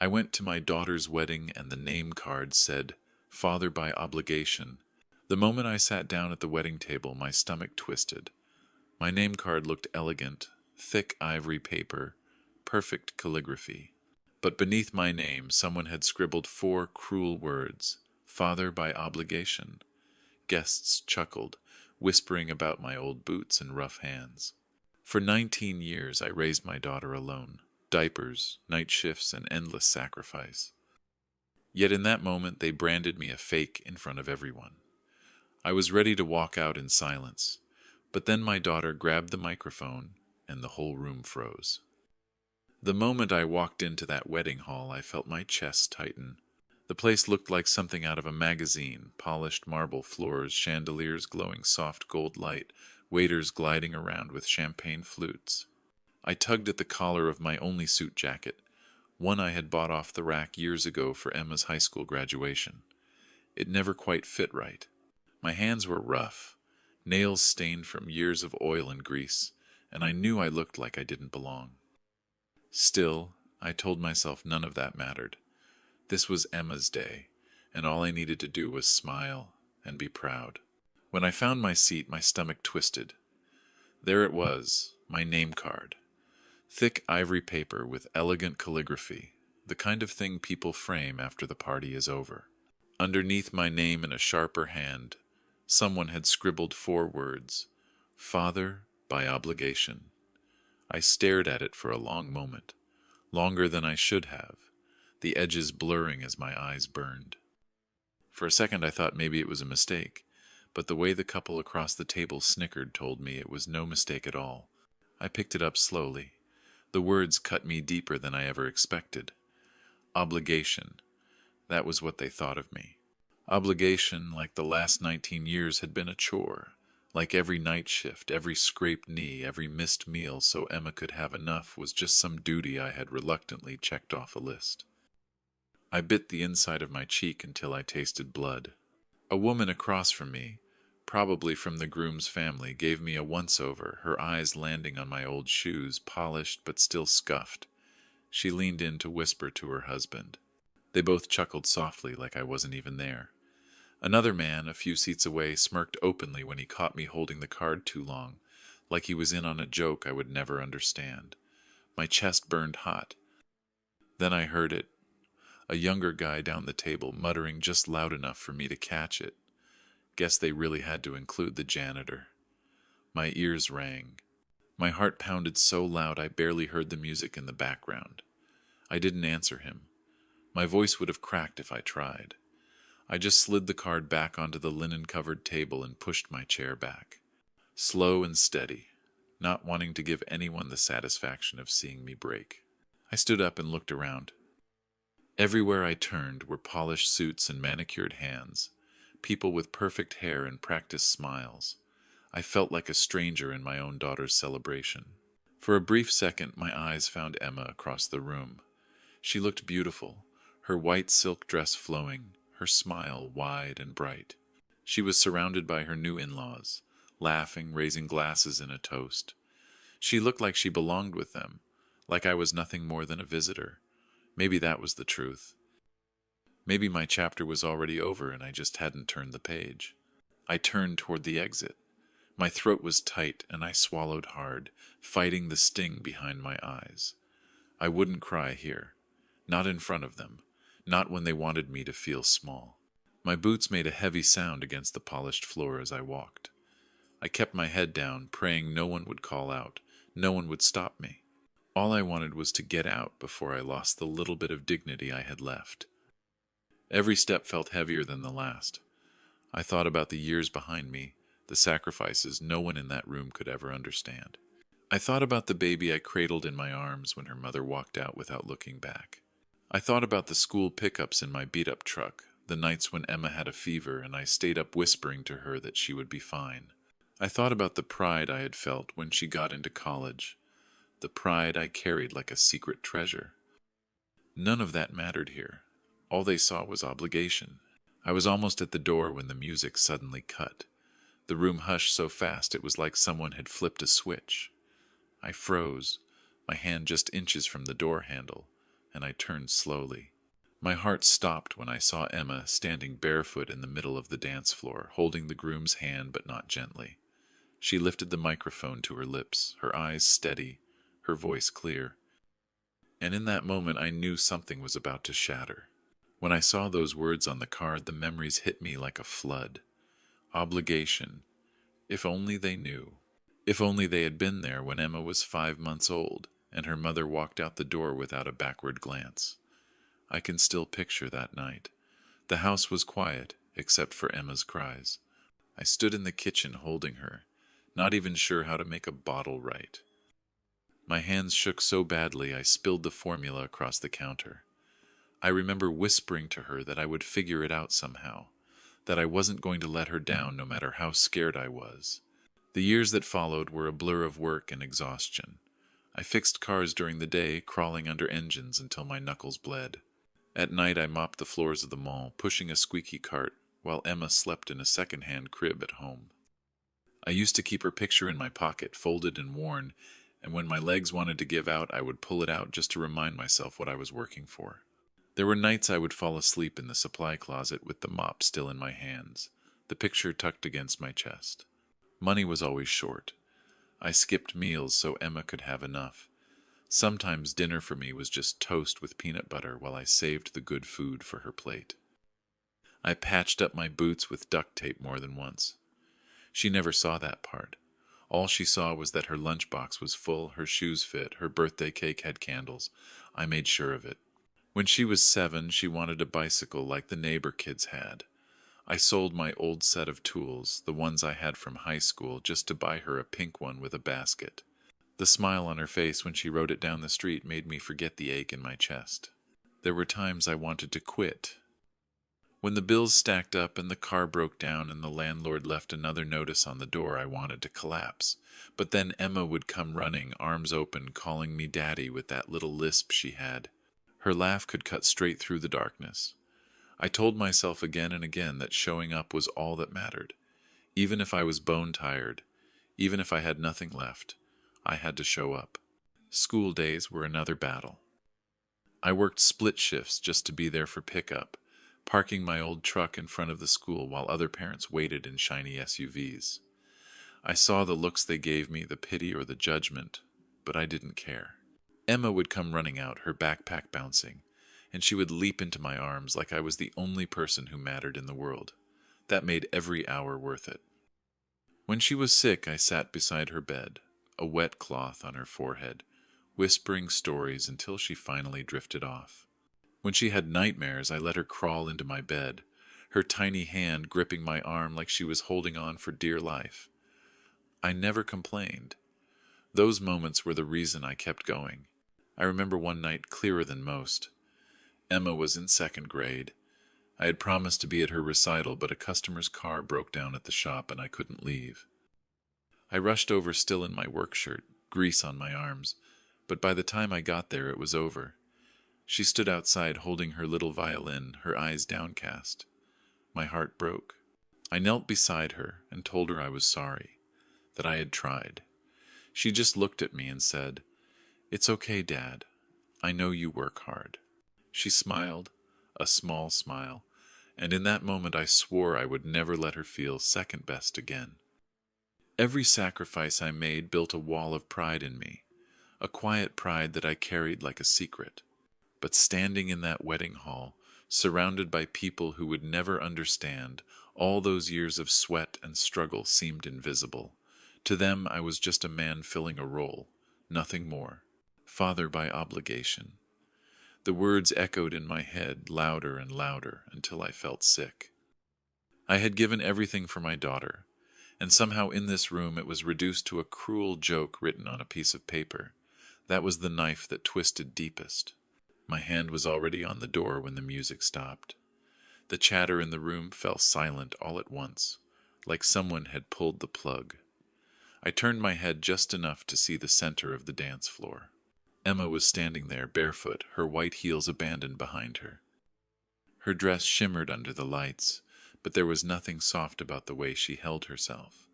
I went to my daughter's wedding and the name card said, Father by obligation. The moment I sat down at the wedding table, my stomach twisted. My name card looked elegant, thick ivory paper, perfect calligraphy. But beneath my name, someone had scribbled four cruel words, Father by obligation. Guests chuckled, whispering about my old boots and rough hands. For 19 years I raised my daughter alone. Diapers, night shifts, and endless sacrifice. Yet in that moment they branded me a fake in front of everyone. I was ready to walk out in silence, but then my daughter grabbed the microphone and the whole room froze. The moment I walked into that wedding hall, I felt my chest tighten. The place looked like something out of a magazine, polished marble floors, chandeliers glowing soft gold light, waiters gliding around with champagne flutes. I tugged at the collar of my only suit jacket, one I had bought off the rack years ago for Emma's high school graduation. It never quite fit right. My hands were rough, nails stained from years of oil and grease, and I knew I looked like I didn't belong. Still, I told myself none of that mattered. This was Emma's day, and all I needed to do was smile and be proud. When I found my seat, my stomach twisted. There it was, my name card. Thick ivory paper with elegant calligraphy, the kind of thing people frame after the party is over. Underneath my name in a sharper hand, someone had scribbled four words, Father by obligation. I stared at it for a long moment, longer than I should have, the edges blurring as my eyes burned. For a second I thought maybe it was a mistake, but the way the couple across the table snickered told me it was no mistake at all. I picked it up slowly. The words cut me deeper than I ever expected. Obligation. That was what they thought of me. Obligation, like the last 19 years, had been a chore. Like every night shift, every scraped knee, every missed meal so Emma could have enough was just some duty I had reluctantly checked off a list. I bit the inside of my cheek until I tasted blood. A woman across from me, probably from the groom's family, gave me a once-over, her eyes landing on my old shoes, polished but still scuffed. She leaned in to whisper to her husband. They both chuckled softly like I wasn't even there. Another man, a few seats away, smirked openly when he caught me holding the card too long, like he was in on a joke I would never understand. My chest burned hot. Then I heard it, a younger guy down the table muttering just loud enough for me to catch it. Guess they really had to include the janitor. My ears rang. My heart pounded so loud I barely heard the music in the background. I didn't answer him. My voice would have cracked if I tried. I just slid the card back onto the linen-covered table and pushed my chair back. Slow and steady, not wanting to give anyone the satisfaction of seeing me break. I stood up and looked around. Everywhere I turned were polished suits and manicured hands, people with perfect hair and practiced smiles. I felt like a stranger in my own daughter's celebration. For a brief second, my eyes found Emma across the room. She looked beautiful, her white silk dress flowing, her smile wide and bright. She was surrounded by her new in-laws, laughing, raising glasses in a toast. She looked like she belonged with them, like I was nothing more than a visitor. Maybe that was the truth. Maybe my chapter was already over and I just hadn't turned the page. I turned toward the exit. My throat was tight and I swallowed hard, fighting the sting behind my eyes. I wouldn't cry here. Not in front of them. Not when they wanted me to feel small. My boots made a heavy sound against the polished floor as I walked. I kept my head down, praying no one would call out, no one would stop me. All I wanted was to get out before I lost the little bit of dignity I had left. Every step felt heavier than the last. I thought about the years behind me, the sacrifices no one in that room could ever understand. I thought about the baby I cradled in my arms when her mother walked out without looking back. I thought about the school pickups in my beat-up truck, the nights when Emma had a fever and I stayed up whispering to her that she would be fine. I thought about the pride I had felt when she got into college, the pride I carried like a secret treasure. None of that mattered here. All they saw was obligation. I was almost at the door when the music suddenly cut. The room hushed so fast it was like someone had flipped a switch. I froze, my hand just inches from the door handle, and I turned slowly. My heart stopped when I saw Emma standing barefoot in the middle of the dance floor, holding the groom's hand but not gently. She lifted the microphone to her lips, her eyes steady, her voice clear. And in that moment I knew something was about to shatter. When I saw those words on the card, the memories hit me like a flood. Obligation. If only they knew. If only they had been there when Emma was 5 months old, and her mother walked out the door without a backward glance. I can still picture that night. The house was quiet, except for Emma's cries. I stood in the kitchen holding her, not even sure how to make a bottle right. My hands shook so badly I spilled the formula across the counter. I remember whispering to her that I would figure it out somehow, that I wasn't going to let her down no matter how scared I was. The years that followed were a blur of work and exhaustion. I fixed cars during the day, crawling under engines until my knuckles bled. At night I mopped the floors of the mall, pushing a squeaky cart, while Emma slept in a second-hand crib at home. I used to keep her picture in my pocket, folded and worn, and when my legs wanted to give out, I would pull it out just to remind myself what I was working for. There were nights I would fall asleep in the supply closet with the mop still in my hands, the picture tucked against my chest. Money was always short. I skipped meals so Emma could have enough. Sometimes dinner for me was just toast with peanut butter while I saved the good food for her plate. I patched up my boots with duct tape more than once. She never saw that part. All she saw was that her lunchbox was full, her shoes fit, her birthday cake had candles. I made sure of it. When she was 7, she wanted a bicycle like the neighbor kids had. I sold my old set of tools, the ones I had from high school, just to buy her a pink one with a basket. The smile on her face when she rode it down the street made me forget the ache in my chest. There were times I wanted to quit. When the bills stacked up and the car broke down and the landlord left another notice on the door, I wanted to collapse. But then Emma would come running, arms open, calling me daddy with that little lisp she had. Her laugh could cut straight through the darkness. I told myself again and again that showing up was all that mattered. Even if I was bone-tired, even if I had nothing left, I had to show up. School days were another battle. I worked split shifts just to be there for pickup, parking my old truck in front of the school while other parents waited in shiny SUVs. I saw the looks they gave me, the pity or the judgment, but I didn't care. Emma would come running out, her backpack bouncing, and she would leap into my arms like I was the only person who mattered in the world. That made every hour worth it. When she was sick, I sat beside her bed, a wet cloth on her forehead, whispering stories until she finally drifted off. When she had nightmares, I let her crawl into my bed, her tiny hand gripping my arm like she was holding on for dear life. I never complained. Those moments were the reason I kept going. I remember one night clearer than most. Emma was in 2nd grade. I had promised to be at her recital, but a customer's car broke down at the shop and I couldn't leave. I rushed over still in my work shirt, grease on my arms, but by the time I got there it was over. She stood outside holding her little violin, her eyes downcast. My heart broke. I knelt beside her and told her I was sorry, that I had tried. She just looked at me and said, "It's okay, Dad. I know you work hard." She smiled, a small smile, and in that moment I swore I would never let her feel second best again. Every sacrifice I made built a wall of pride in me, a quiet pride that I carried like a secret. But standing in that wedding hall, surrounded by people who would never understand, all those years of sweat and struggle seemed invisible. To them I was just a man filling a role, nothing more. Father by obligation. The words echoed in my head, louder and louder, until I felt sick. I had given everything for my daughter, and somehow in this room it was reduced to a cruel joke written on a piece of paper. That was the knife that twisted deepest. My hand was already on the door when the music stopped. The chatter in the room fell silent all at once, like someone had pulled the plug. I turned my head just enough to see the center of the dance floor. Emma was standing there barefoot, her white heels abandoned behind her. Her dress shimmered under the lights, but there was nothing soft about the way she held herself.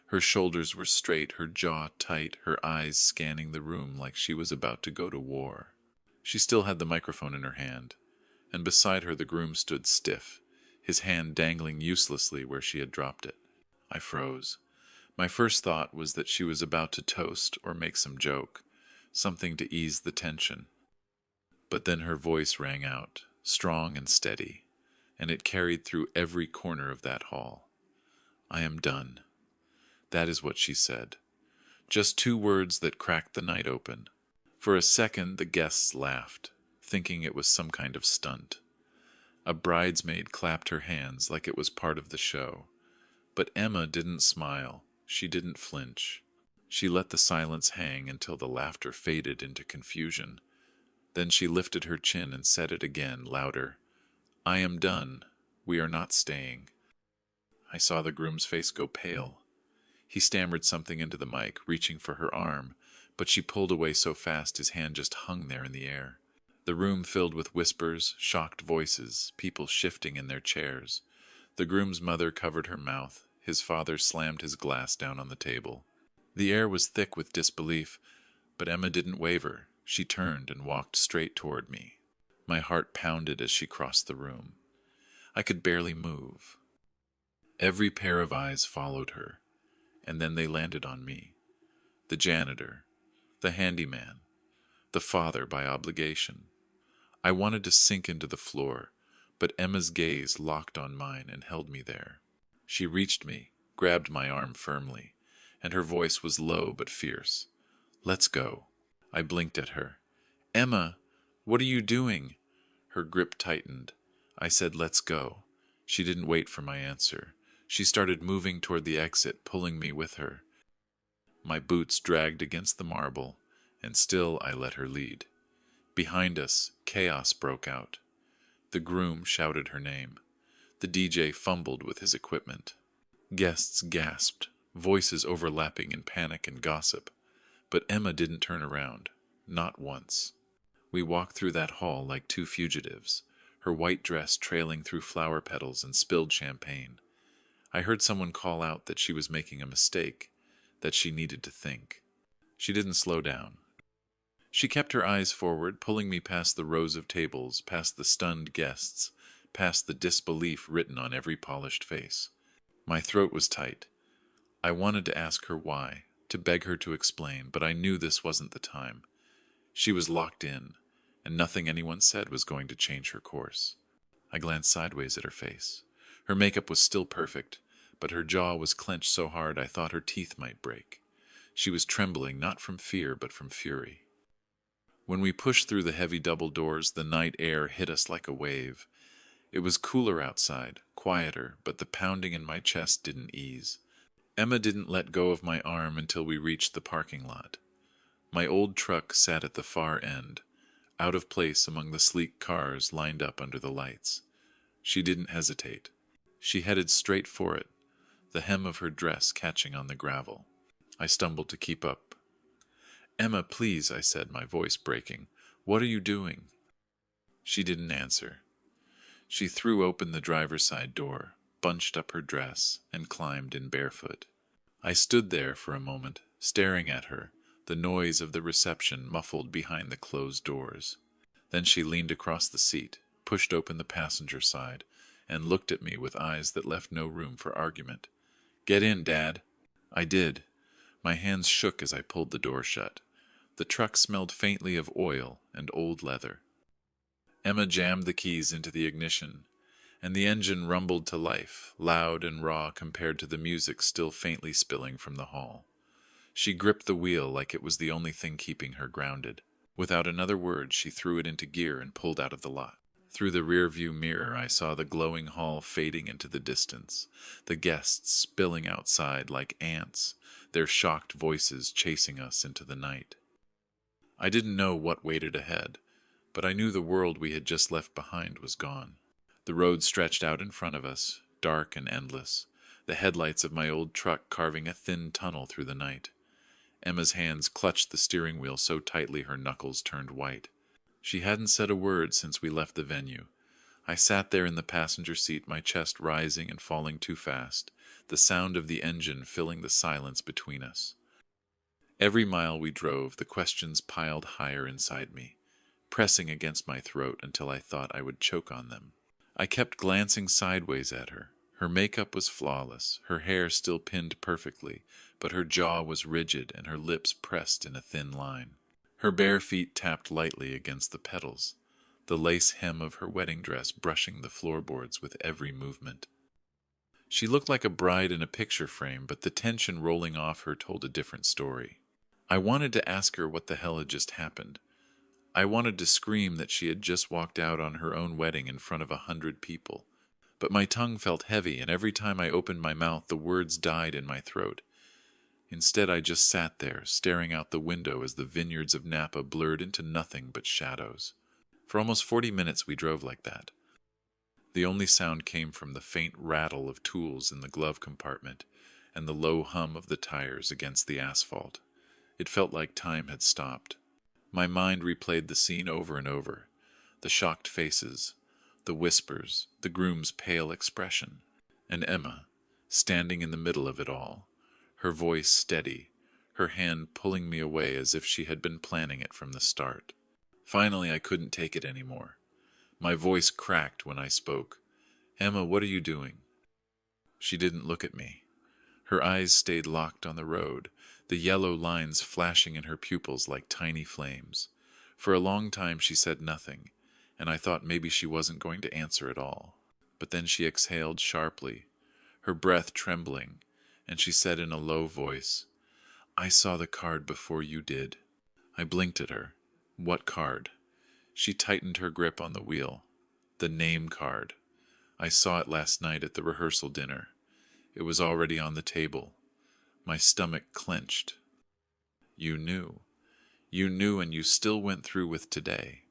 Her shoulders were straight, her jaw tight, her eyes scanning the room like she was about to go to war. She still had the microphone in her hand, and beside her the groom stood stiff, his hand dangling uselessly where she had dropped it. I froze. My first thought was that she was about to toast or make some joke, something to ease the tension. But then her voice rang out, strong and steady, and it carried through every corner of that hall. "I am done." That is what she said. Just two words that cracked the night open. For a second the guests laughed, thinking it was some kind of stunt. A bridesmaid clapped her hands like it was part of the show. But Emma didn't smile. She didn't flinch. She let the silence hang until the laughter faded into confusion. Then she lifted her chin and said it again, louder. "I am done. We are not staying." I saw the groom's face go pale. He stammered something into the mic, reaching for her arm, but she pulled away so fast his hand just hung there in the air. The room filled with whispers, shocked voices, people shifting in their chairs. The groom's mother covered her mouth. His father slammed his glass down on the table. The air was thick with disbelief, but Emma didn't waver. She turned and walked straight toward me. My heart pounded as she crossed the room. I could barely move. Every pair of eyes followed her, and then they landed on me. The janitor, the handyman, the father by obligation. I wanted to sink into the floor, but Emma's gaze locked on mine and held me there. She reached me, grabbed my arm firmly, and her voice was low but fierce. "Let's go." I blinked at her. "Emma, what are you doing?" Her grip tightened. I said, "Let's go." She didn't wait for my answer. She started moving toward the exit, pulling me with her. My boots dragged against the marble, and still I let her lead. Behind us, chaos broke out. The groom shouted her name. The DJ fumbled with his equipment. Guests gasped, voices overlapping in panic and gossip. But Emma didn't turn around, not once. We walked through that hall like two fugitives, her white dress trailing through flower petals and spilled champagne. I heard someone call out that she was making a mistake, that she needed to think. She didn't slow down. She kept her eyes forward, pulling me past the rows of tables, past the stunned guests, past the disbelief written on every polished face. My throat was tight. I wanted to ask her why, to beg her to explain, but I knew this wasn't the time. She was locked in, and nothing anyone said was going to change her course. I glanced sideways at her face. Her makeup was still perfect, but her jaw was clenched so hard I thought her teeth might break. She was trembling not from fear but from fury. When we pushed through the heavy double doors, the night air hit us like a wave. It was cooler outside, quieter, but the pounding in my chest didn't ease. Emma didn't let go of my arm until we reached the parking lot. My old truck sat at the far end, out of place among the sleek cars lined up under the lights. She didn't hesitate. She headed straight for it, the hem of her dress catching on the gravel. I stumbled to keep up. "Emma, please," I said, my voice breaking. "What are you doing?" She didn't answer. She threw open the driver's side door, bunched up her dress, and climbed in barefoot. I stood there for a moment, staring at her, the noise of the reception muffled behind the closed doors. Then she leaned across the seat, pushed open the passenger side, and looked at me with eyes that left no room for argument. "Get in, Dad." I did. My hands shook as I pulled the door shut. The truck smelled faintly of oil and old leather. Emma jammed the keys into the ignition, and the engine rumbled to life, loud and raw compared to the music still faintly spilling from the hall. She gripped the wheel like it was the only thing keeping her grounded. Without another word, she threw it into gear and pulled out of the lot. Through the rear-view mirror, I saw the glowing hall fading into the distance, the guests spilling outside like ants, their shocked voices chasing us into the night. I didn't know what waited ahead, but I knew the world we had just left behind was gone. The road stretched out in front of us, dark and endless, the headlights of my old truck carving a thin tunnel through the night. Emma's hands clutched the steering wheel so tightly her knuckles turned white. She hadn't said a word since we left the venue. I sat there in the passenger seat, my chest rising and falling too fast, the sound of the engine filling the silence between us. Every mile we drove, the questions piled higher inside me. pressing against my throat until I thought I would choke on them. I kept glancing sideways at her. Her makeup was flawless, her hair still pinned perfectly, but her jaw was rigid and her lips pressed in a thin line. Her bare feet tapped lightly against the petals, the lace hem of her wedding dress brushing the floorboards with every movement. She looked like a bride in a picture frame, but the tension rolling off her told a different story. I wanted to ask her what the hell had just happened. I wanted to scream that she had just walked out on her own wedding in front of 100 people. But my tongue felt heavy, and every time I opened my mouth, the words died in my throat. Instead, I just sat there, staring out the window as the vineyards of Napa blurred into nothing but shadows. For almost 40 minutes we drove like that. The only sound came from the faint rattle of tools in the glove compartment and the low hum of the tires against the asphalt. It felt like time had stopped. My mind replayed the scene over and over. The shocked faces, the whispers, the groom's pale expression, and Emma, standing in the middle of it all, her voice steady, her hand pulling me away as if she had been planning it from the start. Finally, I couldn't take it anymore. My voice cracked when I spoke. "Emma, what are you doing?" She didn't look at me. Her eyes stayed locked on the road, the yellow lines flashing in her pupils like tiny flames. For a long time she said nothing, and I thought maybe she wasn't going to answer at all. But then she exhaled sharply, her breath trembling, and she said in a low voice, "I saw the card before you did." I blinked at her. What card? She tightened her grip on the wheel. The name card. I saw it last night at the rehearsal dinner. It was already on the table. My stomach clenched. "You knew. You knew, and you still went through with today."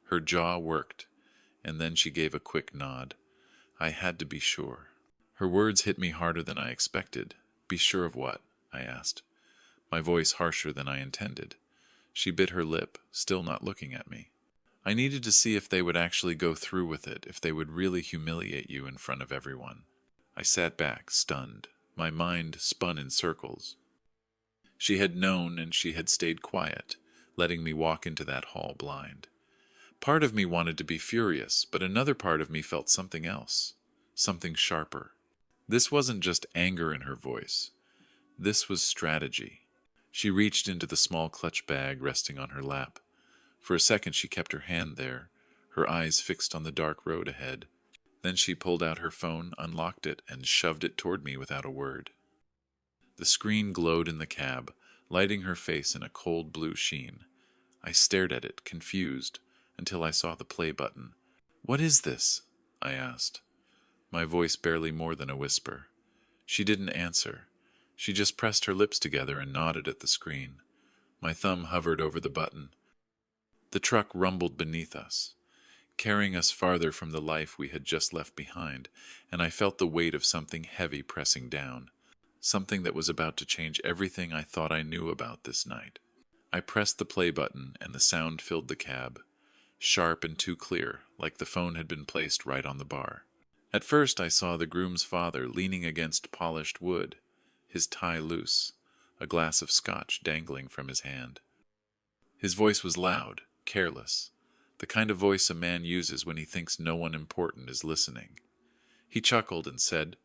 Her jaw worked, and then she gave a quick nod. I had to be sure. Her words hit me harder than I expected. "Be sure of what?" I asked, my voice harsher than I intended. She bit her lip, still not looking at me. "I needed to see if they would actually go through with it, if they would really humiliate you in front of everyone." I sat back, stunned. My mind spun in circles. She had known, and she had stayed quiet, letting me walk into that hall blind. Part of me wanted to be furious, but another part of me felt something else, something sharper. This wasn't just anger in her voice. This was strategy. She reached into the small clutch bag resting on her lap. For a second she kept her hand there, her eyes fixed on the dark road ahead. Then she pulled out her phone, unlocked it, and shoved it toward me without a word. The screen glowed in the cab, lighting her face in a cold blue sheen. I stared at it, confused, until I saw the play button. "What is this?" I asked, my voice barely more than a whisper. She didn't answer. She just pressed her lips together and nodded at the screen. My thumb hovered over the button. The truck rumbled beneath us, carrying us farther from the life we had just left behind, and I felt the weight of something heavy pressing down, something that was about to change everything I thought I knew about this night. I pressed the play button, and the sound filled the cab, sharp and too clear, like the phone had been placed right on the bar. At first I saw the groom's father leaning against polished wood, his tie loose, a glass of scotch dangling from his hand. His voice was loud, careless, the kind of voice a man uses when he thinks no one important is listening. He chuckled and said,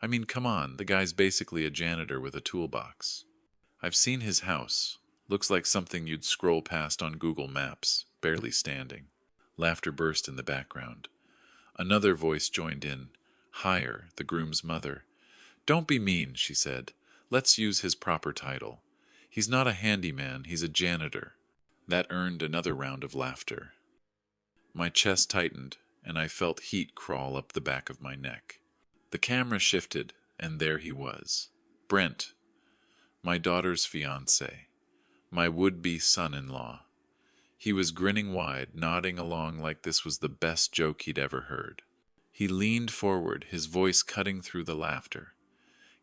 "I mean, come on, the guy's basically a janitor with a toolbox. I've seen his house. Looks like something you'd scroll past on Google Maps, barely standing." Laughter burst in the background. Another voice joined in, higher, the groom's mother. "Don't be mean," she said. "Let's use his proper title. He's not a handyman, he's a janitor." That earned another round of laughter. My chest tightened, and I felt heat crawl up the back of my neck. The camera shifted, and there he was. Brent, my daughter's fiancé, my would-be son-in-law. He was grinning wide, nodding along like this was the best joke he'd ever heard. He leaned forward, his voice cutting through the laughter.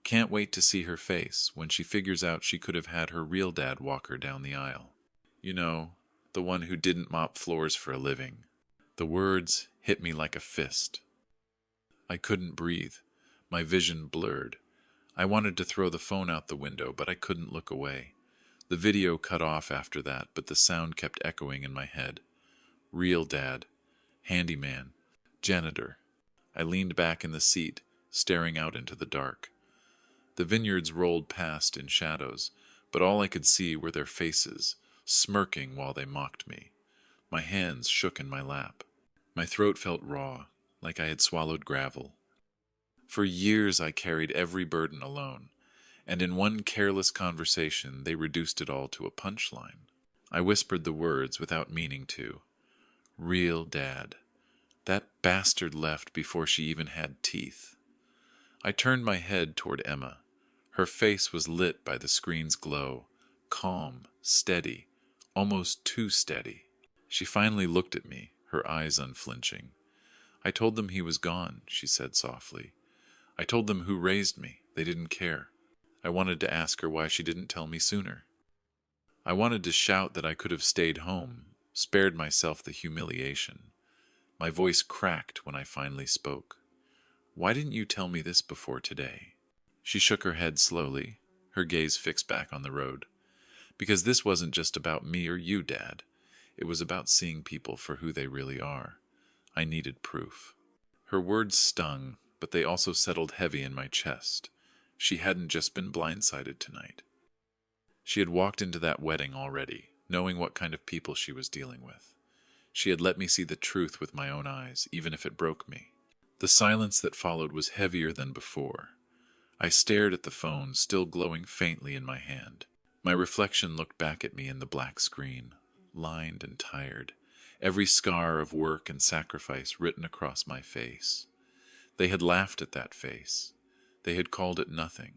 "Can't wait to see her face when she figures out she could have had her real dad walk her down the aisle. You know, the one who didn't mop floors for a living." The words hit me like a fist. I couldn't breathe. My vision blurred. I wanted to throw the phone out the window, but I couldn't look away. The video cut off after that, but the sound kept echoing in my head. Real dad. Handyman. Janitor. I leaned back in the seat, staring out into the dark. The vineyards rolled past in shadows, but all I could see were their faces, smirking while they mocked me. My hands shook in my lap. My throat felt raw, like I had swallowed gravel. For years I carried every burden alone, and in one careless conversation they reduced it all to a punchline. I whispered the words without meaning to. Real dad. That bastard left before she even had teeth. I turned my head toward Emma. Her face was lit by the screen's glow, calm, steady, almost too steady. She finally looked at me, her eyes unflinching. I told them he was gone, she said softly. I told them who raised me. They didn't care. I wanted to ask her why she didn't tell me sooner. I wanted to shout that I could have stayed home, spared myself the humiliation. My voice cracked when I finally spoke. Why didn't you tell me this before today? She shook her head slowly, her gaze fixed back on the road. Because this wasn't just about me or you, Dad. It was about seeing people for who they really are. I needed proof. Her words stung, but they also settled heavy in my chest. She hadn't just been blindsided tonight. She had walked into that wedding already, knowing what kind of people she was dealing with. She had let me see the truth with my own eyes, even if it broke me. The silence that followed was heavier than before. I stared at the phone, still glowing faintly in my hand. My reflection looked back at me in the black screen, lined and tired, every scar of work and sacrifice written across my face. They had laughed at that face. They had called it nothing.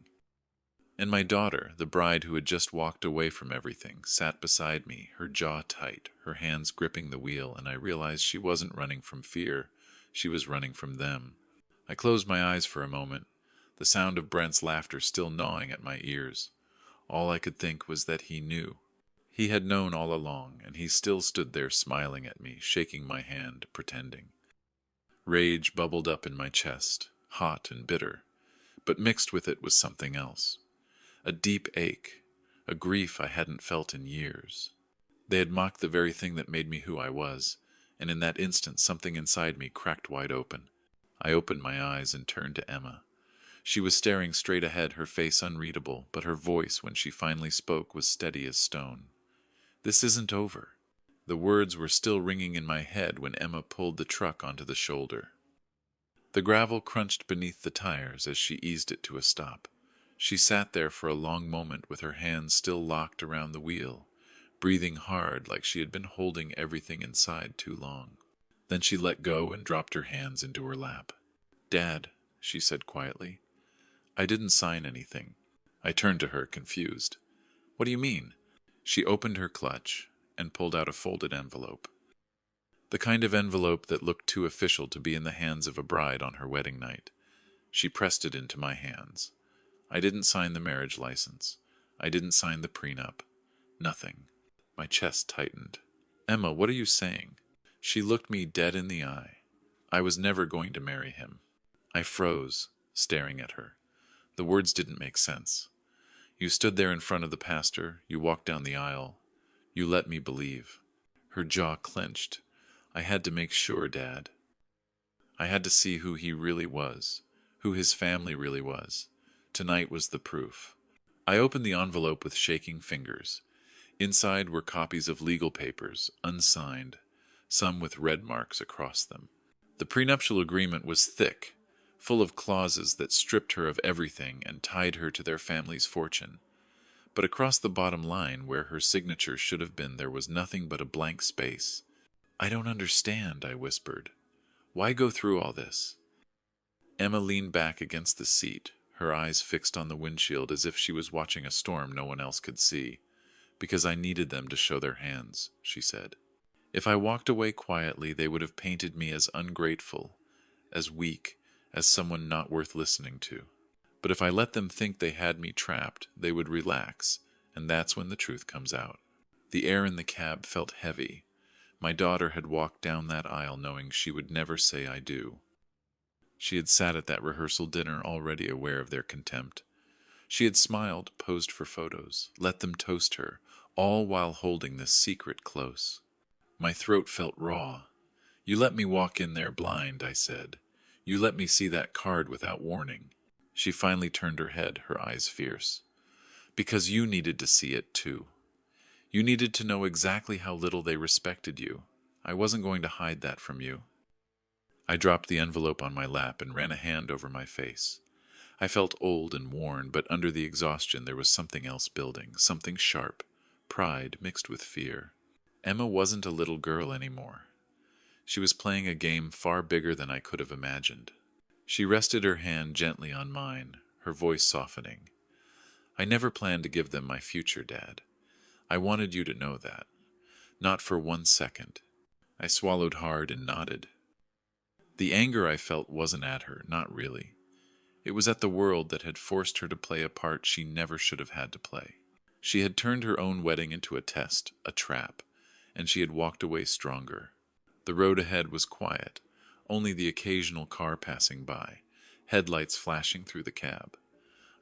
And my daughter, the bride who had just walked away from everything, sat beside me, her jaw tight, her hands gripping the wheel, and I realized she wasn't running from fear. She was running from them. I closed my eyes for a moment, the sound of Brent's laughter still gnawing at my ears. All I could think was that he knew. He had known all along, and he still stood there smiling at me, shaking my hand, pretending. Rage bubbled up in my chest, hot and bitter, but mixed with it was something else. A deep ache, a grief I hadn't felt in years. They had mocked the very thing that made me who I was, and in that instant something inside me cracked wide open. I opened my eyes and turned to Emma. She was staring straight ahead, her face unreadable, but her voice, when she finally spoke, was steady as stone. This isn't over. The words were still ringing in my head when Emma pulled the truck onto the shoulder. The gravel crunched beneath the tires as she eased it to a stop. She sat there for a long moment with her hands still locked around the wheel, breathing hard like she had been holding everything inside too long. Then she let go and dropped her hands into her lap. "Dad," she said quietly, "I didn't sign anything." I turned to her, confused. "What do you mean?" She opened her clutch and pulled out a folded envelope. The kind of envelope that looked too official to be in the hands of a bride on her wedding night. She pressed it into my hands. I didn't sign the marriage license. I didn't sign the prenup. Nothing. My chest tightened. "Emma, what are you saying?" She looked me dead in the eye. I was never going to marry him. I froze, staring at her. The words didn't make sense. You stood there in front of the pastor. You walked down the aisle. You let me believe. Her jaw clenched. I had to make sure, Dad. I had to see who he really was, who his family really was. Tonight was the proof. I opened the envelope with shaking fingers. Inside were copies of legal papers, unsigned, some with red marks across them. The prenuptial agreement was thick, full of clauses that stripped her of everything and tied her to their family's fortune. But across the bottom line, where her signature should have been, there was nothing but a blank space. "I don't understand," I whispered. "Why go through all this?" Emma leaned back against the seat, her eyes fixed on the windshield as if she was watching a storm no one else could see. "Because I needed them to show their hands," she said. "If I walked away quietly, they would have painted me as ungrateful, as weak, as someone not worth listening to. But if I let them think they had me trapped, they would relax, and that's when the truth comes out." The air in the cab felt heavy. My daughter had walked down that aisle knowing she would never say "I do." She had sat at that rehearsal dinner already aware of their contempt. She had smiled, posed for photos, let them toast her, all while holding this secret close. My throat felt raw. You let me walk in there blind, I said. You let me see that card without warning. She finally turned her head, her eyes fierce. Because you needed to see it too. You needed to know exactly how little they respected you. I wasn't going to hide that from you. I dropped the envelope on my lap and ran a hand over my face. I felt old and worn, but under the exhaustion there was something else building, something sharp, pride mixed with fear. Emma wasn't a little girl anymore. She was playing a game far bigger than I could have imagined. She rested her hand gently on mine, her voice softening. I never planned to give them my future, Dad. I wanted you to know that. Not for 1 second. I swallowed hard and nodded. The anger I felt wasn't at her, not really. It was at the world that had forced her to play a part she never should have had to play. She had turned her own wedding into a test, a trap, and she had walked away stronger. The road ahead was quiet, only the occasional car passing by, headlights flashing through the cab.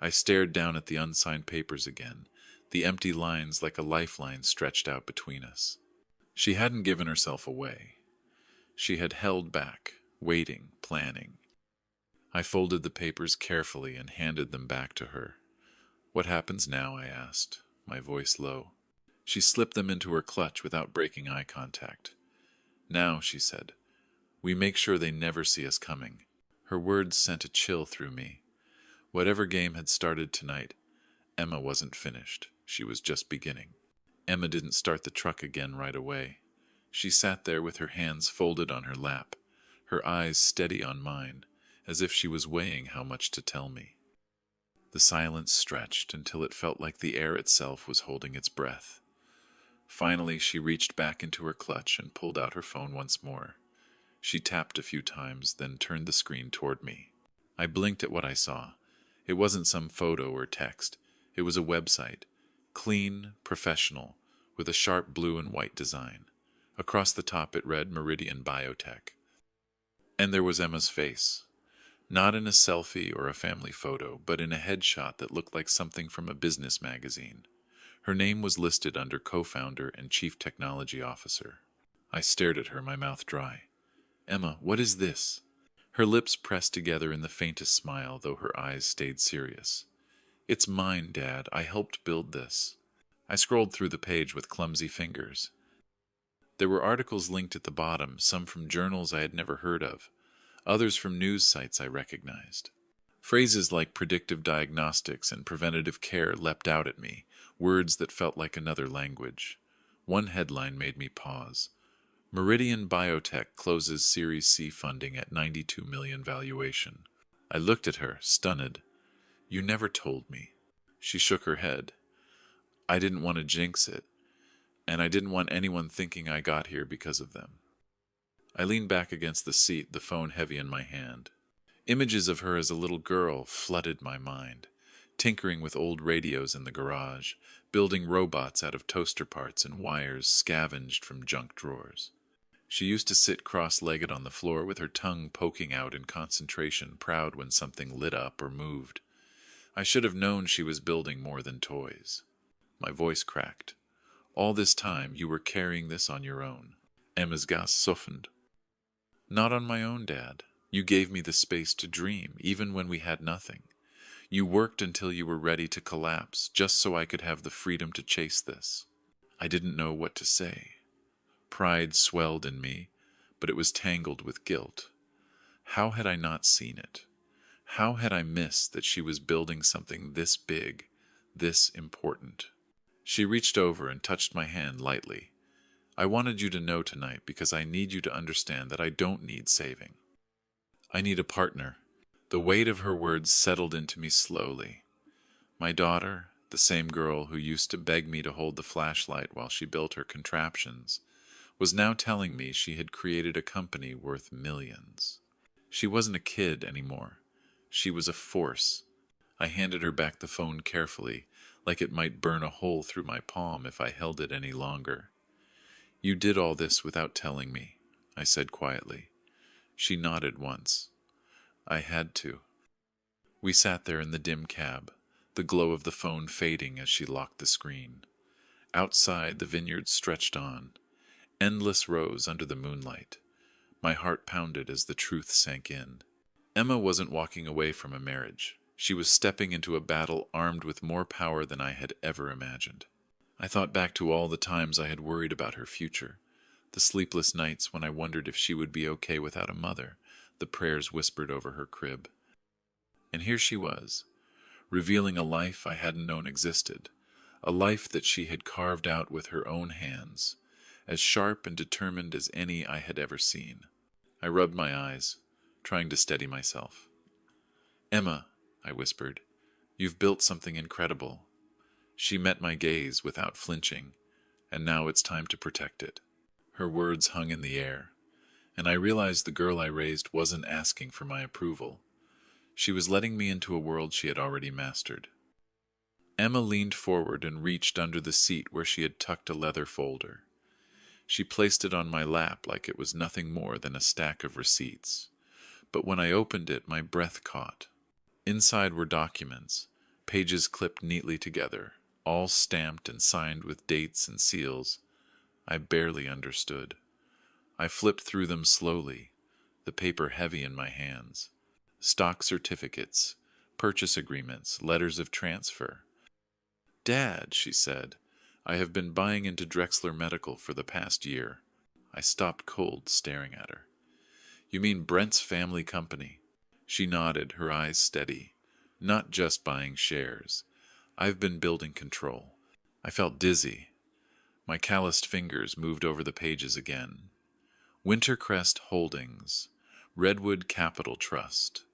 I stared down at the unsigned papers again, the empty lines like a lifeline stretched out between us. She hadn't given herself away. She had held back, waiting, planning. I folded the papers carefully and handed them back to her. What happens now? I asked, my voice low. She slipped them into her clutch without breaking eye contact. Now, she said, we make sure they never see us coming. Her words sent a chill through me. Whatever game had started tonight, Emma wasn't finished. She was just beginning. Emma didn't start the truck again right away. She sat there with her hands folded on her lap, her eyes steady on mine, as if she was weighing how much to tell me. The silence stretched until it felt like the air itself was holding its breath. Finally, she reached back into her clutch and pulled out her phone once more. She tapped a few times, then turned the screen toward me. I blinked at what I saw. It wasn't some photo or text. It was a website, clean, professional, with a sharp blue and white design. Across the top it read Meridian Biotech. And there was Emma's face. Not in a selfie or a family photo, but in a headshot that looked like something from a business magazine. Her name was listed under co-founder and chief technology officer. I stared at her, my mouth dry. Emma, what is this? Her lips pressed together in the faintest smile, though her eyes stayed serious. It's mine, Dad. I helped build this. I scrolled through the page with clumsy fingers. There were articles linked at the bottom, some from journals I had never heard of, others from news sites I recognized. Phrases like predictive diagnostics and preventative care leapt out at me, words that felt like another language. One headline made me pause. Meridian Biotech closes Series C funding at $92 million valuation. I looked at her, stunned. You never told me. She shook her head. I didn't want to jinx it, and I didn't want anyone thinking I got here because of them. I leaned back against the seat, the phone heavy in my hand. Images of her as a little girl flooded my mind, tinkering with old radios in the garage, building robots out of toaster parts and wires scavenged from junk drawers. She used to sit cross-legged on the floor with her tongue poking out in concentration, proud when something lit up or moved. I should have known she was building more than toys. My voice cracked. All this time you were carrying this on your own. Emma's gas softened. Not on my own, Dad. You gave me the space to dream, even when we had nothing. You worked until you were ready to collapse, just so I could have the freedom to chase this. I didn't know what to say. Pride swelled in me, but it was tangled with guilt. How had I not seen it? How had I missed that she was building something this big, this important? She reached over and touched my hand lightly. I wanted you to know tonight because I need you to understand that I don't need saving. I need a partner. The weight of her words settled into me slowly. My daughter, the same girl who used to beg me to hold the flashlight while she built her contraptions, was now telling me she had created a company worth millions. She wasn't a kid anymore. She was a force. I handed her back the phone carefully, like it might burn a hole through my palm if I held it any longer. You did all this without telling me, I said quietly. She nodded once. I had to. We sat there in the dim cab, the glow of the phone fading as she locked the screen. Outside, the vineyard stretched on. Endless rows under the moonlight. My heart pounded as the truth sank in. Emma wasn't walking away from a marriage. She was stepping into a battle armed with more power than I had ever imagined. I thought back to all the times I had worried about her future, the sleepless nights when I wondered if she would be okay without a mother, the prayers whispered over her crib. And here she was, revealing a life I hadn't known existed, a life that she had carved out with her own hands, as sharp and determined as any I had ever seen. I rubbed my eyes, trying to steady myself. "Emma," I whispered, "you've built something incredible." She met my gaze without flinching, and now it's time to protect it. Her words hung in the air, and I realized the girl I raised wasn't asking for my approval. She was letting me into a world she had already mastered. Emma leaned forward and reached under the seat where she had tucked a leather folder. She placed it on my lap like it was nothing more than a stack of receipts. But when I opened it, my breath caught. Inside were documents, pages clipped neatly together, all stamped and signed with dates and seals. I barely understood. I flipped through them slowly, the paper heavy in my hands. Stock certificates, purchase agreements, letters of transfer. "Dad," she said, "I have been buying into Drexler Medical for the past year." I stopped cold, staring at her. "You mean Brent's family company?" She nodded, her eyes steady. "Not just buying shares. I've been building control." I felt dizzy. My calloused fingers moved over the pages again. Wintercrest Holdings, Redwood Capital Trust.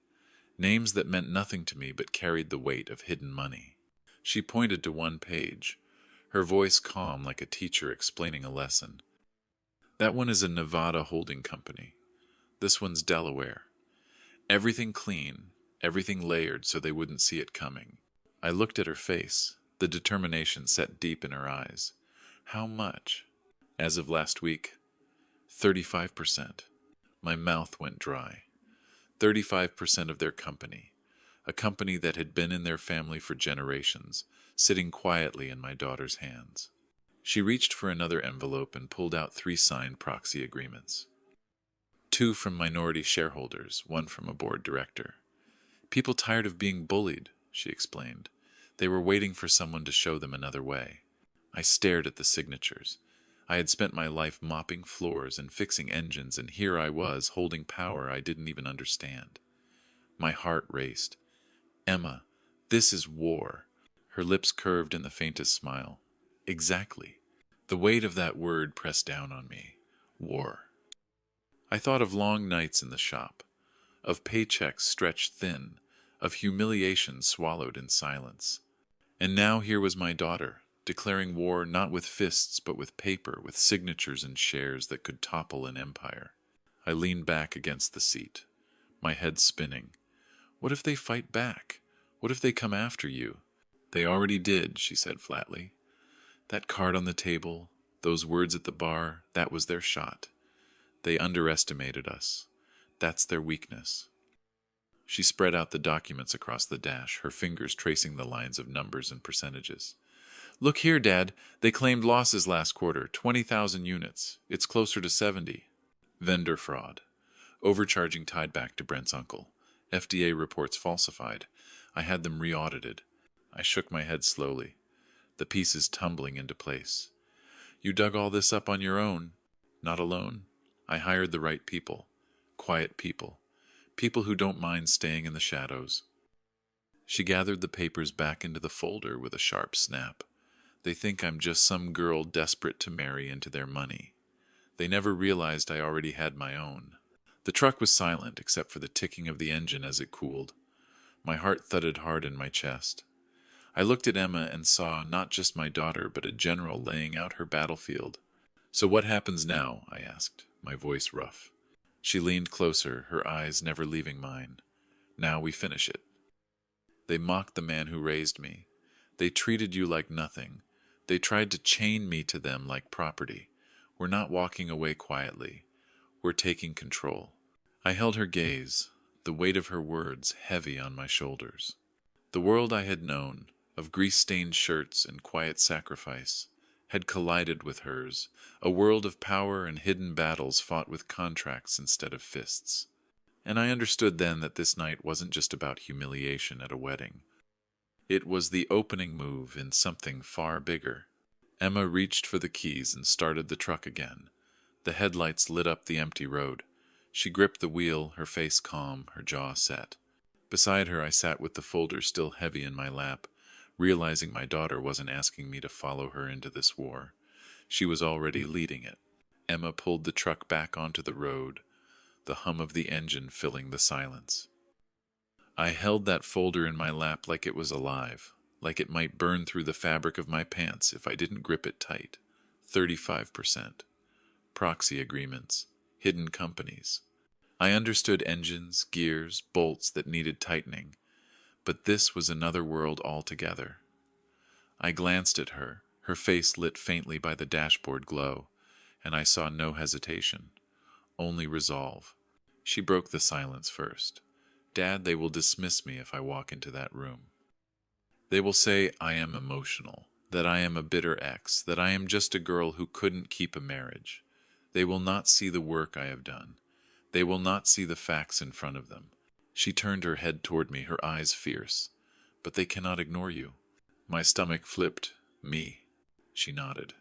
Names that meant nothing to me but carried the weight of hidden money. She pointed to one page, her voice calm like a teacher explaining a lesson. "That one is a Nevada holding company. This one's Delaware. Everything clean, everything layered so they wouldn't see it coming." I looked at her face, the determination set deep in her eyes. "How much?" "As of last week, 35%. My mouth went dry. 35% of their company, a company that had been in their family for generations, sitting quietly in my daughter's hands. She reached for another envelope and pulled out 3 signed proxy agreements. 2 from minority shareholders, 1 from a board director. "People tired of being bullied," she explained. "They were waiting for someone to show them another way." I stared at the signatures. I had spent my life mopping floors and fixing engines, and here I was, holding power I didn't even understand. My heart raced. "Emma, this is war." Her lips curved in the faintest smile. "Exactly." The weight of that word pressed down on me. War. I thought of long nights in the shop, of paychecks stretched thin, of humiliation swallowed in silence. And now here was my daughter, declaring war not with fists but with paper, with signatures and shares that could topple an empire. I leaned back against the seat, my head spinning. "What if they fight back? What if they come after you?" "They already did," she said flatly. "That card on the table, those words at the bar, that was their shot. They underestimated us. That's their weakness." She spread out the documents across the dash, her fingers tracing the lines of numbers and percentages. "Look here, Dad. They claimed losses last quarter, 20,000 units. It's closer to 70. Vendor fraud. Overcharging tied back to Brent's uncle. FDA reports falsified. I had them re-audited." I shook my head slowly, the pieces tumbling into place. "You dug all this up on your own?" "Not alone. I hired the right people. Quiet people. People who don't mind staying in the shadows." She gathered the papers back into the folder with a sharp snap. "They think I'm just some girl desperate to marry into their money. They never realized I already had my own." The truck was silent except for the ticking of the engine as it cooled. My heart thudded hard in my chest. I looked at Emma and saw not just my daughter but a general laying out her battlefield. "So what happens now?" I asked, my voice rough. She leaned closer, her eyes never leaving mine. "Now we finish it. They mocked the man who raised me. They treated you like nothing. They tried to chain me to them like property. We're not walking away quietly. We're taking control." I held her gaze, the weight of her words heavy on my shoulders. The world I had known, of grease-stained shirts and quiet sacrifice, had collided with hers, a world of power and hidden battles fought with contracts instead of fists. And I understood then that this night wasn't just about humiliation at a wedding. It was the opening move in something far bigger. Emma reached for the keys and started the truck again. The headlights lit up the empty road. She gripped the wheel, her face calm, her jaw set. Beside her, I sat with the folder still heavy in my lap, realizing my daughter wasn't asking me to follow her into this war. She was already leading it. Emma pulled the truck back onto the road, the hum of the engine filling the silence. I held that folder in my lap like it was alive, like it might burn through the fabric of my pants if I didn't grip it tight. 35%. Proxy agreements. Hidden companies. I understood engines, gears, bolts that needed tightening, but this was another world altogether. I glanced at her, her face lit faintly by the dashboard glow, and I saw no hesitation, only resolve. She broke the silence first. Dad, they will dismiss me if I walk into that room. They will say I am emotional, that I am a bitter ex, that I am just a girl who couldn't keep a marriage. They will not see the work I have done. They will not see the facts in front of them. She turned her head toward me, her eyes fierce. But they cannot ignore you. My stomach flipped. Me. She nodded.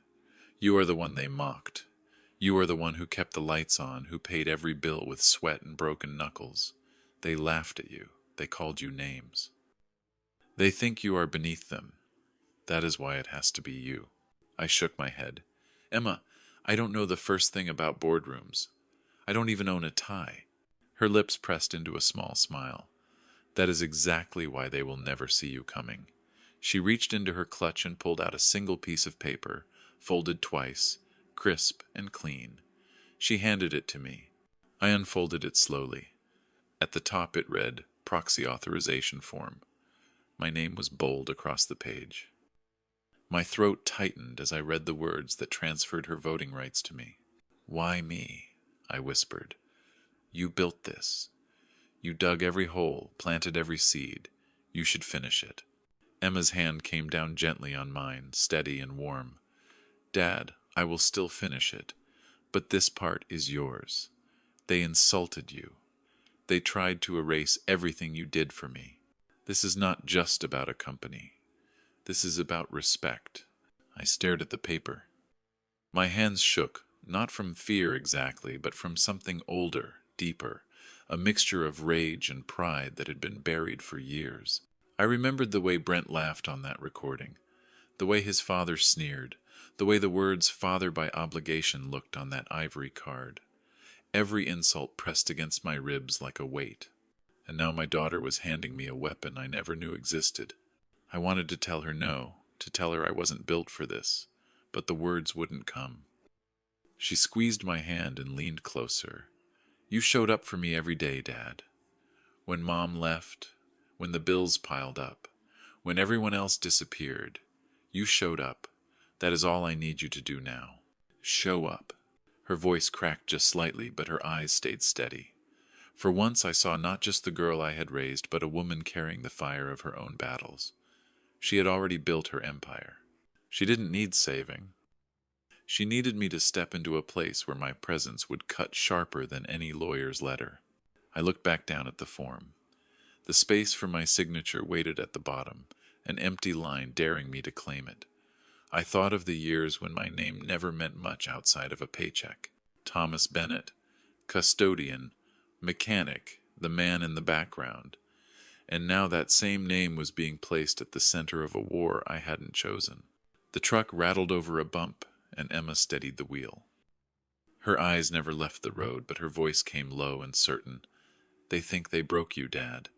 You are the one they mocked. You are the one who kept the lights on, who paid every bill with sweat and broken knuckles. They laughed at you. They called you names. They think you are beneath them. That is why it has to be you. I shook my head. Emma, I don't know the first thing about boardrooms. I don't even own a tie. Her lips pressed into a small smile. That is exactly why they will never see you coming. She reached into her clutch and pulled out a single piece of paper, folded twice, crisp and clean. She handed it to me. I unfolded it slowly. At the top it read, Proxy Authorization Form. My name was bold across the page. My throat tightened as I read the words that transferred her voting rights to me. Why me? I whispered. You built this. You dug every hole, planted every seed. You should finish it. Emma's hand came down gently on mine, steady and warm. Dad, I will still finish it, but this part is yours. They insulted you. They tried to erase everything you did for me. This is not just about a company. This is about respect. I stared at the paper. My hands shook, not from fear exactly, but from something older, deeper, a mixture of rage and pride that had been buried for years. I remembered the way Brent laughed on that recording, the way his father sneered, the way the words father by obligation looked on that ivory card. Every insult pressed against my ribs like a weight. And now my daughter was handing me a weapon I never knew existed. I wanted to tell her no, to tell her I wasn't built for this, but the words wouldn't come. She squeezed my hand and leaned closer. You showed up for me every day, Dad. When Mom left, when the bills piled up, when everyone else disappeared, you showed up. That is all I need you to do now. Show up. Her voice cracked just slightly, but her eyes stayed steady. For once I saw not just the girl I had raised, but a woman carrying the fire of her own battles. She had already built her empire. She didn't need saving. She needed me to step into a place where my presence would cut sharper than any lawyer's letter. I looked back down at the form. The space for my signature waited at the bottom, an empty line daring me to claim it. I thought of the years when my name never meant much outside of a paycheck. Thomas Bennett, custodian, mechanic, the man in the background. And now that same name was being placed at the center of a war I hadn't chosen. The truck rattled over a bump, and Emma steadied the wheel. Her eyes never left the road, but her voice came low and certain. They think they broke you, Dad.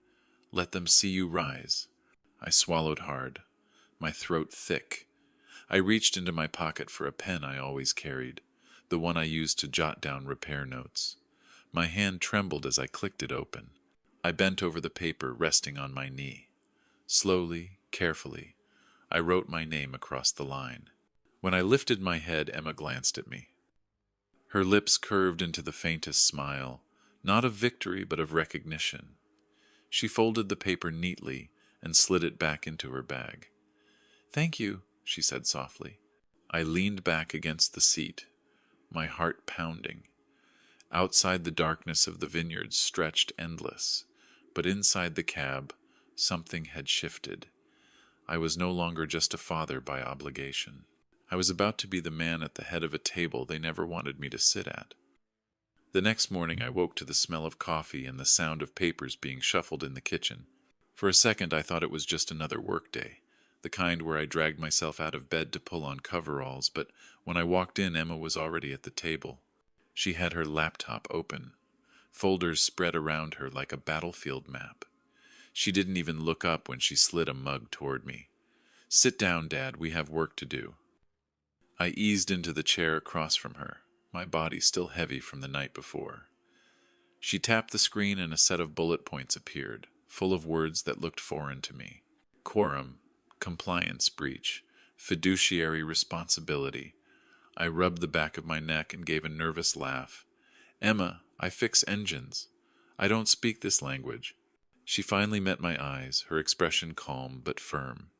Let them see you rise. I swallowed hard, my throat thick. I reached into my pocket for a pen I always carried, the one I used to jot down repair notes. My hand trembled as I clicked it open. I bent over the paper, resting on my knee. Slowly, carefully, I wrote my name across the line. When I lifted my head, Emma glanced at me. Her lips curved into the faintest smile, not of victory but of recognition. She folded the paper neatly and slid it back into her bag. Thank you, she said softly. I leaned back against the seat, my heart pounding. Outside, the darkness of the vineyards stretched endless, but inside the cab, something had shifted. I was no longer just a father by obligation. I was about to be the man at the head of a table they never wanted me to sit at. The next morning I woke to the smell of coffee and the sound of papers being shuffled in the kitchen. For a second I thought it was just another workday, the kind where I dragged myself out of bed to pull on coveralls, but when I walked in, Emma was already at the table. She had her laptop open, folders spread around her like a battlefield map. She didn't even look up when she slid a mug toward me. "Sit down, Dad, we have work to do." I eased into the chair across from her, my body still heavy from the night before. She tapped the screen and a set of bullet points appeared, full of words that looked foreign to me. Quorum, compliance breach, fiduciary responsibility. I rubbed the back of my neck and gave a nervous laugh. "Emma, I fix engines. I don't speak this language." She finally met my eyes, her expression calm but firm.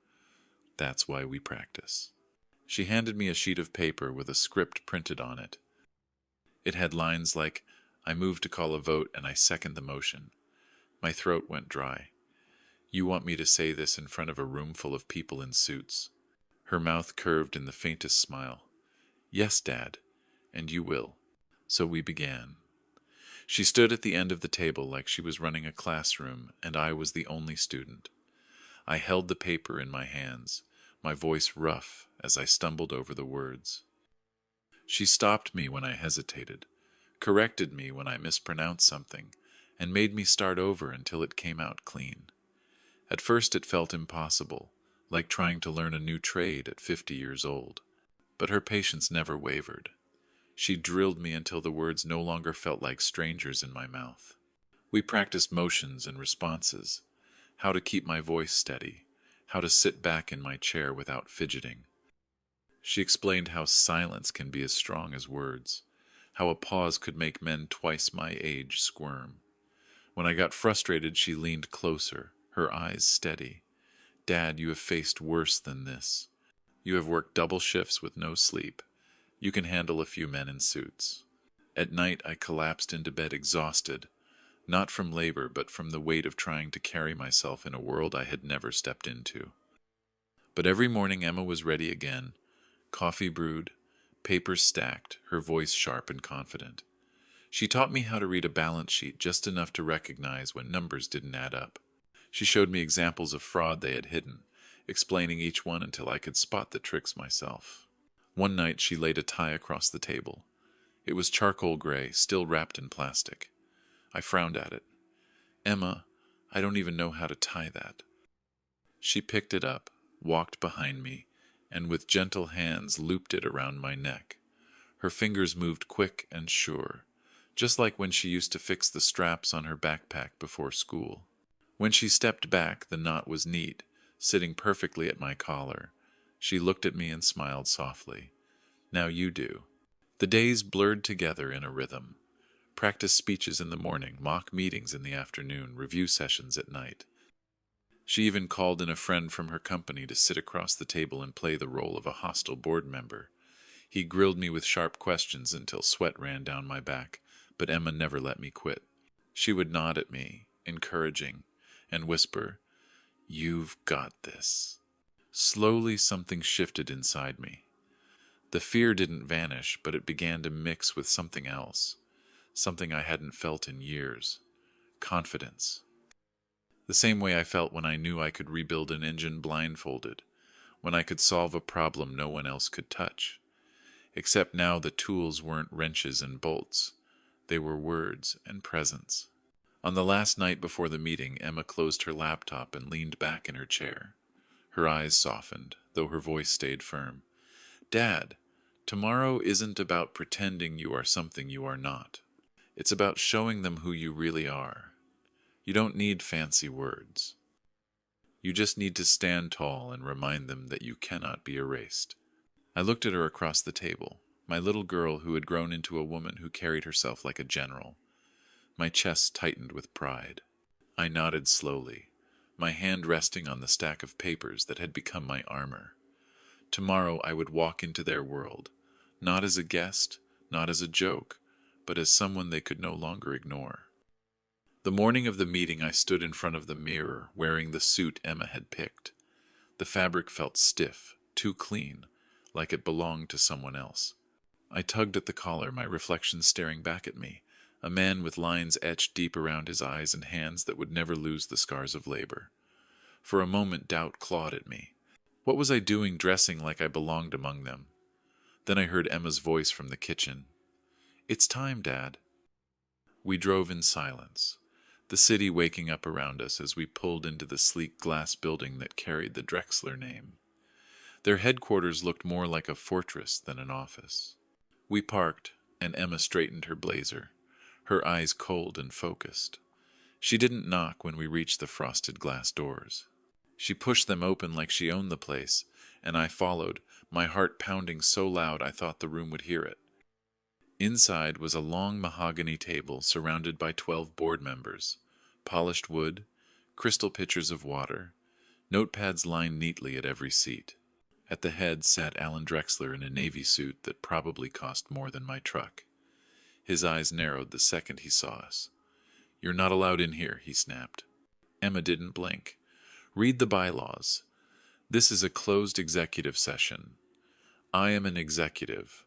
"That's why we practice." She handed me a sheet of paper with a script printed on it. It had lines like, "I move to call a vote and I second the motion." My throat went dry. "You want me to say this in front of a room full of people in suits?" Her mouth curved in the faintest smile. "Yes, Dad, and you will." So we began. She stood at the end of the table like she was running a classroom, and I was the only student. I held the paper in my hands, my voice rough as I stumbled over the words. She stopped me when I hesitated, corrected me when I mispronounced something, and made me start over until it came out clean. At first it felt impossible, like trying to learn a new trade at 50 years old. But her patience never wavered. She drilled me until the words no longer felt like strangers in my mouth. We practiced motions and responses, how to keep my voice steady, how to sit back in my chair without fidgeting. She explained how silence can be as strong as words, how a pause could make men twice my age squirm. When I got frustrated, she leaned closer, her eyes steady. "Dad, you have faced worse than this. You have worked double shifts with no sleep. You can handle a few men in suits." At night I collapsed into bed exhausted, not from labor but from the weight of trying to carry myself in a world I had never stepped into. But every morning Emma was ready again, coffee brewed, papers stacked, her voice sharp and confident. She taught me how to read a balance sheet just enough to recognize when numbers didn't add up. She showed me examples of fraud they had hidden, explaining each one until I could spot the tricks myself. One night she laid a tie across the table. It was charcoal gray, still wrapped in plastic. I frowned at it. "Emma, I don't even know how to tie that." She picked it up, walked behind me, and with gentle hands looped it around my neck. Her fingers moved quick and sure, just like when she used to fix the straps on her backpack before school. When she stepped back, the knot was neat, sitting perfectly at my collar. She looked at me and smiled softly. "Now you do." The days blurred together in a rhythm. Practice speeches in the morning, mock meetings in the afternoon, review sessions at night. She even called in a friend from her company to sit across the table and play the role of a hostile board member. He grilled me with sharp questions until sweat ran down my back, but Emma never let me quit. She would nod at me, encouraging, and whisper, "You've got this." Slowly something shifted inside me. The fear didn't vanish, but it began to mix with something else, something I hadn't felt in years. Confidence. The same way I felt when I knew I could rebuild an engine blindfolded, when I could solve a problem no one else could touch. Except now the tools weren't wrenches and bolts. They were words and presence. On the last night before the meeting, Emma closed her laptop and leaned back in her chair. Her eyes softened, though her voice stayed firm. "Dad, tomorrow isn't about pretending you are something you are not. It's about showing them who you really are. You don't need fancy words. You just need to stand tall and remind them that you cannot be erased." I looked at her across the table, my little girl who had grown into a woman who carried herself like a general. My chest tightened with pride. I nodded slowly, my hand resting on the stack of papers that had become my armor. Tomorrow I would walk into their world, not as a guest, not as a joke, but as someone they could no longer ignore. The morning of the meeting, I stood in front of the mirror, wearing the suit Emma had picked. The fabric felt stiff, too clean, like it belonged to someone else. I tugged at the collar, my reflection staring back at me, a man with lines etched deep around his eyes and hands that would never lose the scars of labor. For a moment, doubt clawed at me. What was I doing dressing like I belonged among them? Then I heard Emma's voice from the kitchen. "It's time, Dad." We drove in silence, the city waking up around us as we pulled into the sleek glass building that carried the Drexler name. Their headquarters looked more like a fortress than an office. We parked, and Emma straightened her blazer, her eyes cold and focused. She didn't knock when we reached the frosted glass doors. She pushed them open like she owned the place, and I followed, my heart pounding so loud I thought the room would hear it. Inside was a long mahogany table surrounded by 12 board members, polished wood, crystal pitchers of water, notepads lined neatly at every seat. At the head sat Alan Drexler in a navy suit that probably cost more than my truck. His eyes narrowed the second he saw us. "You're not allowed in here," he snapped. Emma didn't blink. "Read the bylaws. This is a closed executive session. I am an executive,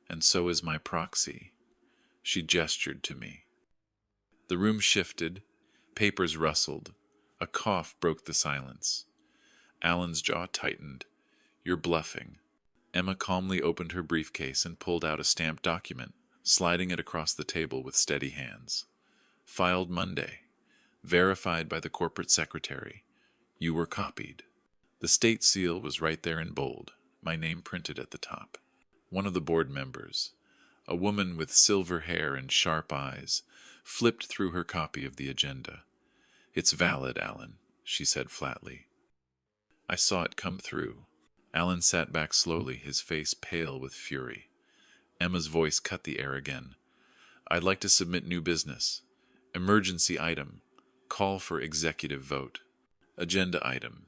and so is my proxy." She gestured to me. The room shifted, papers rustled. A cough broke the silence. Alan's jaw tightened. "You're bluffing." Emma calmly opened her briefcase and pulled out a stamped document, sliding it across the table with steady hands. "Filed Monday. Verified by the corporate secretary. You were copied." The state seal was right there in bold, my name printed at the top. One of the board members, a woman with silver hair and sharp eyes, flipped through her copy of the agenda. "It's valid, Alan," she said flatly. I saw it come through. Alan sat back slowly, his face pale with fury. Emma's voice cut the air again. "I'd like to submit new business. Emergency item. Call for executive vote. Agenda item.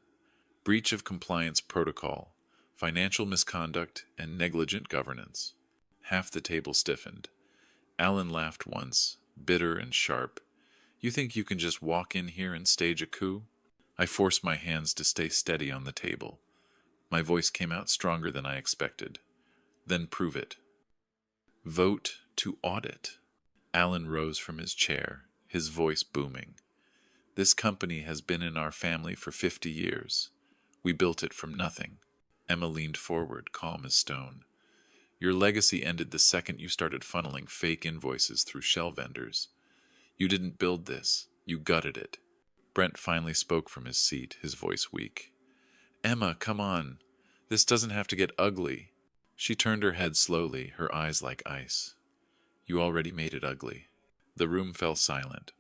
Breach of compliance protocol. Financial misconduct and negligent governance." Half the table stiffened. Alan laughed once, bitter and sharp. "You think you can just walk in here and stage a coup?" I forced my hands to stay steady on the table. My voice came out stronger than I expected. "Then prove it." "Vote to audit." Alan rose from his chair, his voice booming. "This company has been in our family for 50 years. We built it from nothing." Emma leaned forward, calm as stone. "Your legacy ended the second you started funneling fake invoices through shell vendors. You didn't build this, you gutted it." Brent finally spoke from his seat, his voice weak. "Emma, come on. This doesn't have to get ugly." She turned her head slowly, her eyes like ice. "You already made it ugly." The room fell silent.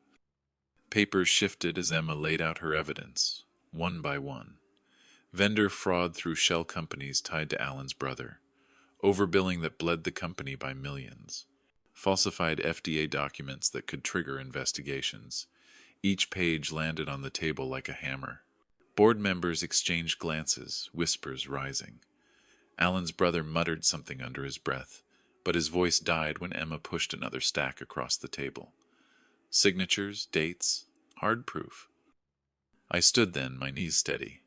Papers shifted as Emma laid out her evidence, one by one. Vendor fraud through shell companies tied to Alan's brother. Overbilling that bled the company by millions. Falsified FDA documents that could trigger investigations. Each page landed on the table like a hammer. Board members exchanged glances, whispers rising. Alan's brother muttered something under his breath, but his voice died when Emma pushed another stack across the table. Signatures, dates, hard proof. I stood then, my knees steady.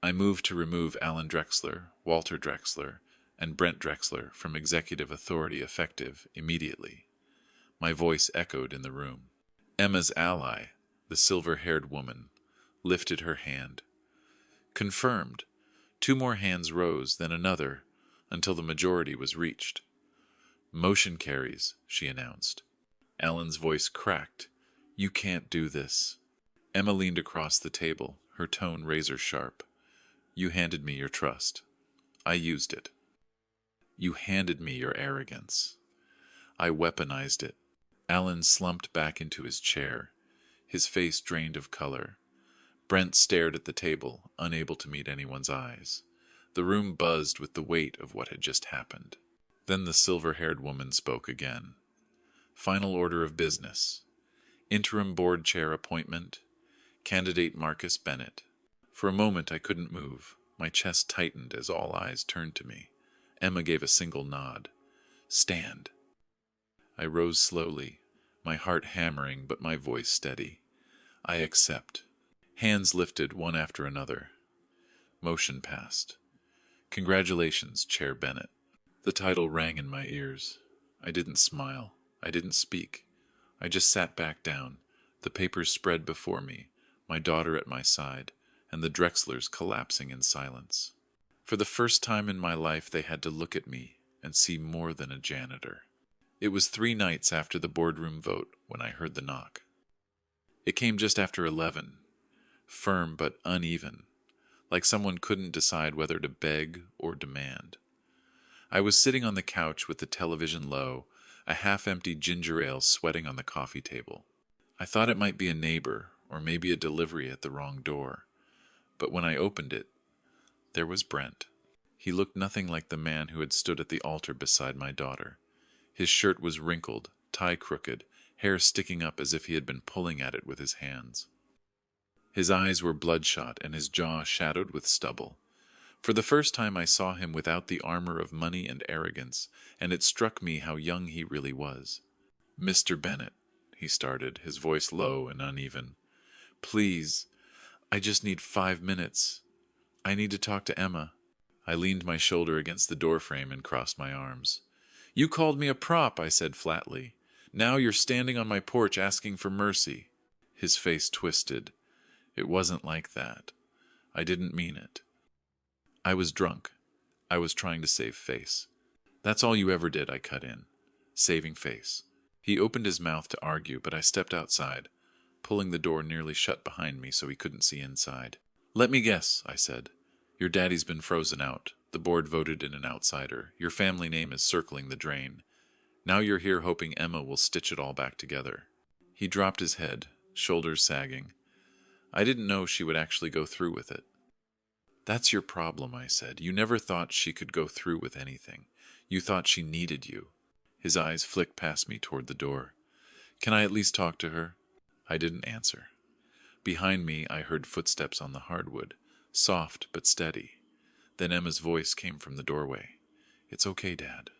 I moved to remove Alan Drexler, Walter Drexler, and Brent Drexler from executive authority effective immediately. My voice echoed in the room. Emma's ally, the silver-haired woman, lifted her hand. Confirmed. 2 more hands rose, then another, until the majority was reached. "Motion carries," she announced. Alan's voice cracked. "You can't do this." Emma leaned across the table, her tone razor-sharp. "You handed me your trust. I used it. You handed me your arrogance. I weaponized it." Alan slumped back into his chair, his face drained of color. Brent stared at the table, unable to meet anyone's eyes. The room buzzed with the weight of what had just happened. Then the silver-haired woman spoke again. "Final order of business. Interim board chair appointment. Candidate Marcus Bennett." For a moment I couldn't move, My chest tightened as all eyes turned to me. Emma gave a single nod. Stand. I rose slowly, my heart hammering but my voice steady. I accept. Hands lifted one after another. Motion passed. Congratulations, Chair Bennett. The title rang in my ears. I didn't smile. I didn't speak. I just sat back down, the papers spread before me, my daughter at my side, and the Drexlers collapsing in silence. For the first time in my life, they had to look at me and see more than a janitor. It was 3 nights after the boardroom vote when I heard the knock. It came just after 11, firm but uneven, like someone couldn't decide whether to beg or demand. I was sitting on the couch with the television low, a half-empty ginger ale sweating on the coffee table. I thought it might be a neighbor, or maybe a delivery at the wrong door. But when I opened it, there was Brent. He looked nothing like the man who had stood at the altar beside my daughter. His shirt was wrinkled, tie crooked, hair sticking up as if he had been pulling at it with his hands. His eyes were bloodshot and his jaw shadowed with stubble. For the first time I saw him without the armor of money and arrogance, and it struck me how young he really was. "Mr. Bennett," he started, his voice low and uneven. "Please, I just need 5 minutes. I need to talk to Emma." I leaned my shoulder against the doorframe and crossed my arms. "You called me a prop," I said flatly. "Now you're standing on my porch asking for mercy." His face twisted. "It wasn't like that. I didn't mean it. I was drunk. I was trying to save face." "That's all you ever did," I cut in. "Saving face." He opened his mouth to argue, but I stepped outside, pulling the door nearly shut behind me so he couldn't see inside. "Let me guess," I said. "Your daddy's been frozen out. The board voted in an outsider. Your family name is circling the drain. Now you're here hoping Emma will stitch it all back together." He dropped his head, shoulders sagging. "I didn't know she would actually go through with it." "That's your problem," I said. "You never thought she could go through with anything. You thought she needed you." His eyes flicked past me toward the door. "Can I at least talk to her?" I didn't answer. Behind me, I heard footsteps on the hardwood, soft but steady. Then Emma's voice came from the doorway. "It's okay, Dad."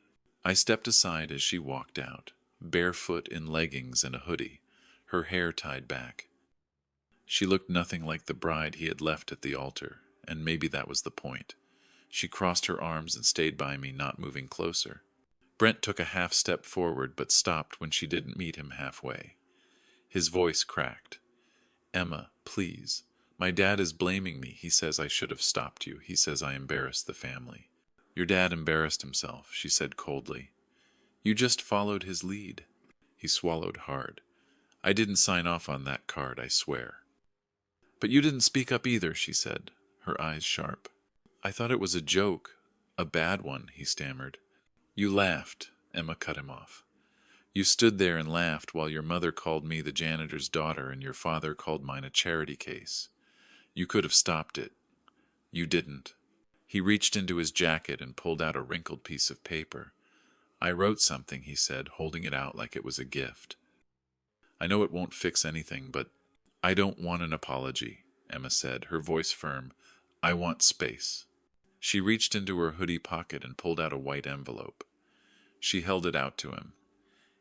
I stepped aside as she walked out, barefoot in leggings and a hoodie, her hair tied back. She looked nothing like the bride he had left at the altar, and maybe that was the point. She crossed her arms and stayed by me, not moving closer. Brent took a half step forward but stopped when she didn't meet him halfway. His voice cracked. "Emma, please. My dad is blaming me. He says I should have stopped you. He says I embarrassed the family." "Your dad embarrassed himself," she said coldly. "You just followed his lead." He swallowed hard. "I didn't sign off on that card, I swear." "But you didn't speak up either," she said, her eyes sharp. "I thought it was a joke. A bad one," he stammered. "You laughed," Emma cut him off. "You stood there and laughed while your mother called me the janitor's daughter and your father called mine a charity case. You could have stopped it. You didn't." He reached into his jacket and pulled out a wrinkled piece of paper. "I wrote something," he said, holding it out like it was a gift. "I know it won't fix anything, but—" "I don't want an apology," Emma said, her voice firm. "I want space." She reached into her hoodie pocket and pulled out a white envelope. She held it out to him.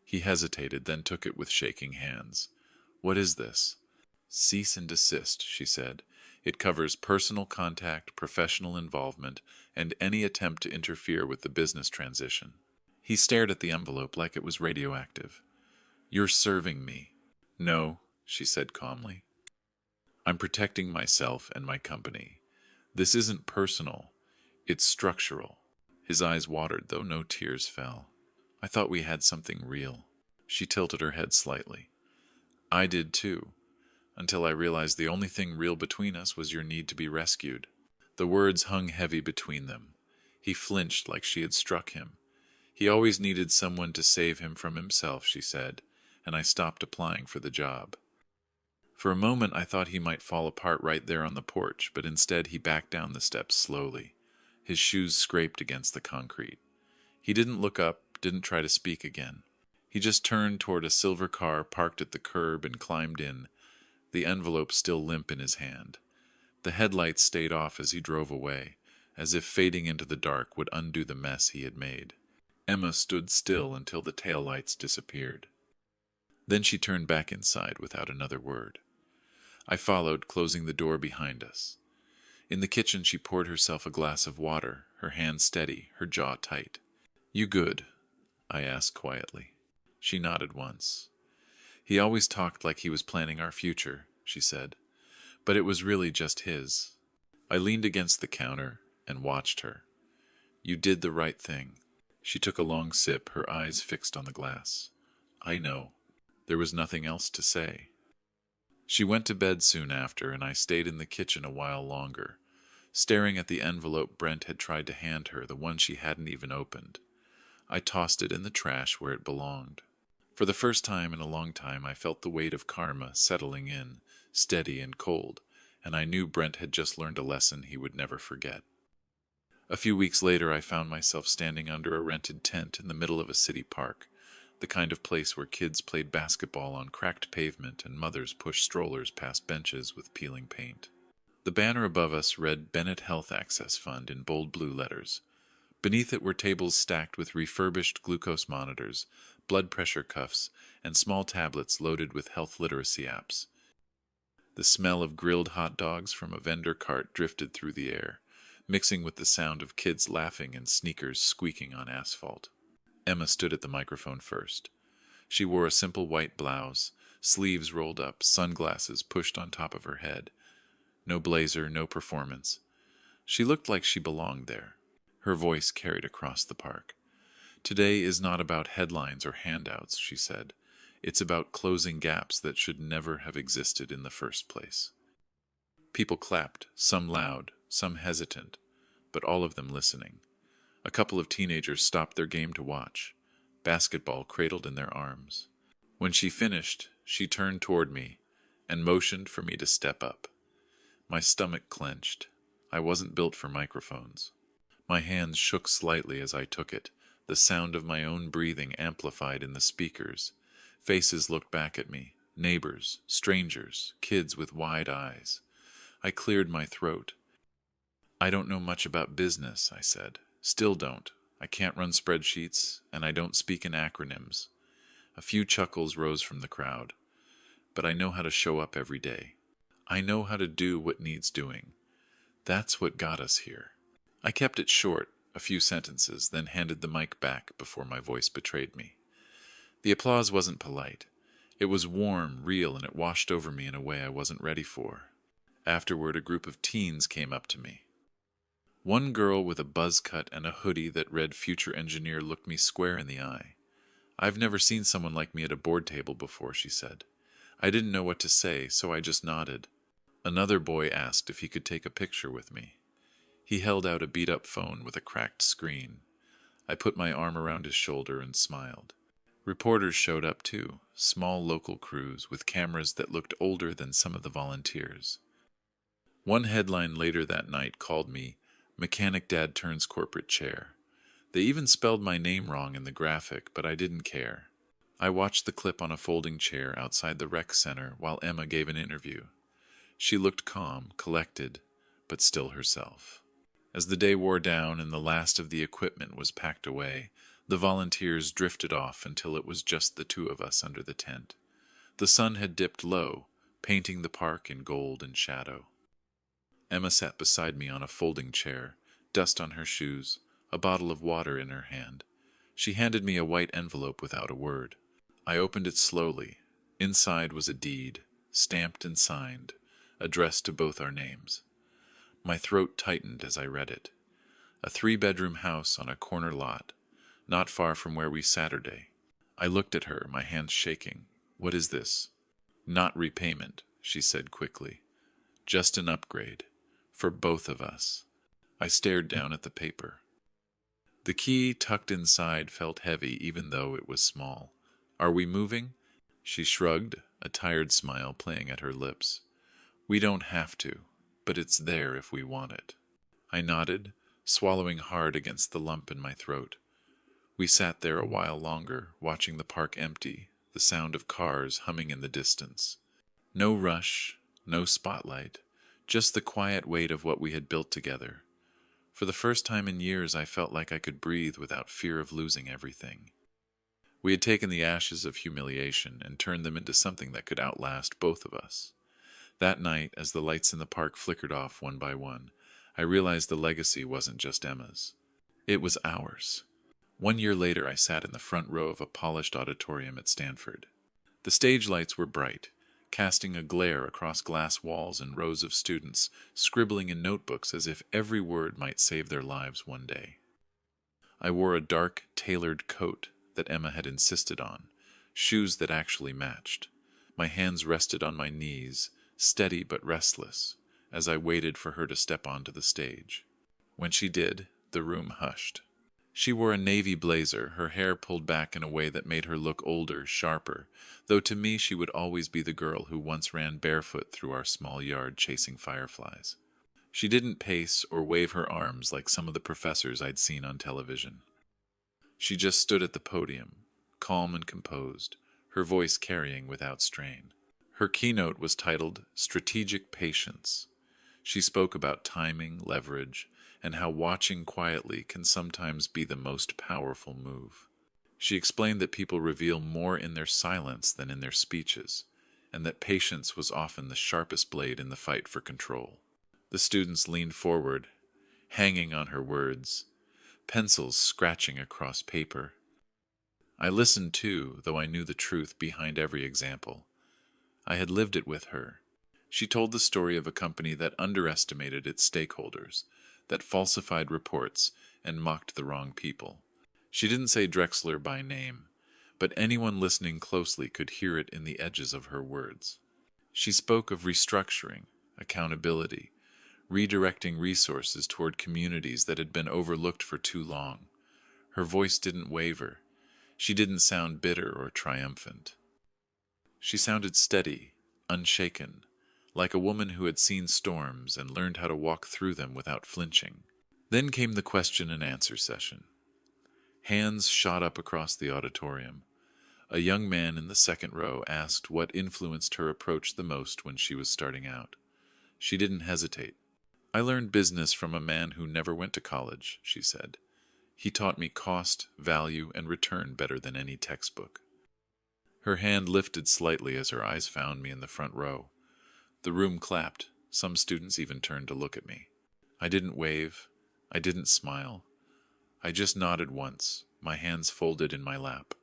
He hesitated, then took it with shaking hands. "What is this?" "Cease and desist," she said. "It covers personal contact, professional involvement, and any attempt to interfere with the business transition." He stared at the envelope like it was radioactive. "You're serving me." "No," she said calmly. "I'm protecting myself and my company. This isn't personal. It's structural." His eyes watered, though no tears fell. "I thought we had something real." She tilted her head slightly. "I did too, until I realized the only thing real between us was your need to be rescued." The words hung heavy between them. He flinched like she had struck him. "He always needed someone to save him from himself," she said, and I stopped applying for the job. For a moment I thought he might fall apart right there on the porch, but instead he backed down the steps slowly. His shoes scraped against the concrete. He didn't look up, didn't try to speak again. He just turned toward a silver car parked at the curb and climbed in, the envelope still limp in his hand. The headlights stayed off as he drove away, as if fading into the dark would undo the mess he had made. Emma stood still until the taillights disappeared. Then she turned back inside without another word. I followed, closing the door behind us. In the kitchen she poured herself a glass of water, her hand steady, her jaw tight. "You good?" I asked quietly. She nodded once. "He always talked like he was planning our future," she said, "but it was really just his." I leaned against the counter and watched her. "You did the right thing." She took a long sip, her eyes fixed on the glass. "I know." There was nothing else to say. She went to bed soon after, and I stayed in the kitchen a while longer, staring at the envelope Brent had tried to hand her, the one she hadn't even opened. I tossed it in the trash where it belonged. For the first time in a long time, I felt the weight of karma settling in, steady and cold, and I knew Brent had just learned a lesson he would never forget. A few weeks later, I found myself standing under a rented tent in the middle of a city park, the kind of place where kids played basketball on cracked pavement and mothers pushed strollers past benches with peeling paint. The banner above us read Bennett Health Access Fund in bold blue letters. Beneath it were tables stacked with refurbished glucose monitors, blood pressure cuffs, and small tablets loaded with health literacy apps. The smell of grilled hot dogs from a vendor cart drifted through the air, mixing with the sound of kids laughing and sneakers squeaking on asphalt. Emma stood at the microphone first. She wore a simple white blouse, sleeves rolled up, sunglasses pushed on top of her head. No blazer, no performance. She looked like she belonged there. Her voice carried across the park. "Today is not about headlines or handouts," she said. "It's about closing gaps that should never have existed in the first place." People clapped, some loud, some hesitant, but all of them listening. A couple of teenagers stopped their game to watch, basketball cradled in their arms. When she finished, she turned toward me and motioned for me to step up. My stomach clenched. I wasn't built for microphones. My hands shook slightly as I took it, the sound of my own breathing amplified in the speakers. Faces looked back at me, neighbors, strangers, kids with wide eyes. I cleared my throat. "I don't know much about business," I said. "Still don't. I can't run spreadsheets, and I don't speak in acronyms." A few chuckles rose from the crowd. "But I know how to show up every day. I know how to do what needs doing. That's what got us here." I kept it short, a few sentences, then handed the mic back before my voice betrayed me. The applause wasn't polite. It was warm, real, and it washed over me in a way I wasn't ready for. Afterward, a group of teens came up to me. One girl with a buzz cut and a hoodie that read Future Engineer looked me square in the eye. "I've never seen someone like me at a board table before," she said. I didn't know what to say, so I just nodded. Another boy asked if he could take a picture with me. He held out a beat-up phone with a cracked screen. I put my arm around his shoulder and smiled. Reporters showed up too, small local crews with cameras that looked older than some of the volunteers. One headline later that night called me "Mechanic Dad Turns Corporate Chair." They even spelled my name wrong in the graphic, but I didn't care. I watched the clip on a folding chair outside the rec center while Emma gave an interview. She looked calm, collected, but still herself. As the day wore down and the last of the equipment was packed away, the volunteers drifted off until it was just the two of us under the tent. The sun had dipped low, painting the park in gold and shadow. Emma sat beside me on a folding chair, dust on her shoes, a bottle of water in her hand. She handed me a white envelope without a word. I opened it slowly. Inside was a deed, stamped and signed, addressed to both our names. My throat tightened as I read it. A 3-bedroom house on a corner lot, not far from where we Saturday. I looked at her, my hands shaking. "What is this?" "Not repayment," she said quickly. "Just an upgrade. For both of us." I stared down at the paper. The key tucked inside felt heavy even though it was small. "Are we moving?" She shrugged, a tired smile playing at her lips. "We don't have to, but it's there if we want it." I nodded, swallowing hard against the lump in my throat. We sat there a while longer, watching the park empty, the sound of cars humming in the distance. No rush, no spotlight, just the quiet weight of what we had built together. For the first time in years, I felt like I could breathe without fear of losing everything. We had taken the ashes of humiliation and turned them into something that could outlast both of us. That night, as the lights in the park flickered off one by one, I realized the legacy wasn't just Emma's. It was ours. 1 year later, I sat in the front row of a polished auditorium at Stanford. The stage lights were bright, casting a glare across glass walls and rows of students scribbling in notebooks as if every word might save their lives one day. I wore a dark, tailored coat that Emma had insisted on, shoes that actually matched. My hands rested on my knees, steady but restless, as I waited for her to step onto the stage. When she did, the room hushed. She wore a navy blazer, her hair pulled back in a way that made her look older, sharper, though to me she would always be the girl who once ran barefoot through our small yard chasing fireflies. She didn't pace or wave her arms like some of the professors I'd seen on television. She just stood at the podium, calm and composed, her voice carrying without strain. Her keynote was titled Strategic Patience. She spoke about timing, leverage, and how watching quietly can sometimes be the most powerful move. She explained that people reveal more in their silence than in their speeches, and that patience was often the sharpest blade in the fight for control. The students leaned forward, hanging on her words, pencils scratching across paper. I listened too, though I knew the truth behind every example. I had lived it with her. She told the story of a company that underestimated its stakeholders, that falsified reports and mocked the wrong people. She didn't say Drexler by name, but anyone listening closely could hear it in the edges of her words. She spoke of restructuring, accountability, redirecting resources toward communities that had been overlooked for too long. Her voice didn't waver. She didn't sound bitter or triumphant. She sounded steady, unshaken, like a woman who had seen storms and learned how to walk through them without flinching. Then came the question and answer session. Hands shot up across the auditorium. A young man in the second row asked what influenced her approach the most when she was starting out. She didn't hesitate. I learned business from a man who never went to college, she said. He taught me cost, value, and return better than any textbook. Her hand lifted slightly as her eyes found me in the front row. The room clapped. Some students even turned to look at me. I didn't wave. I didn't smile. I just nodded once, my hands folded in my lap.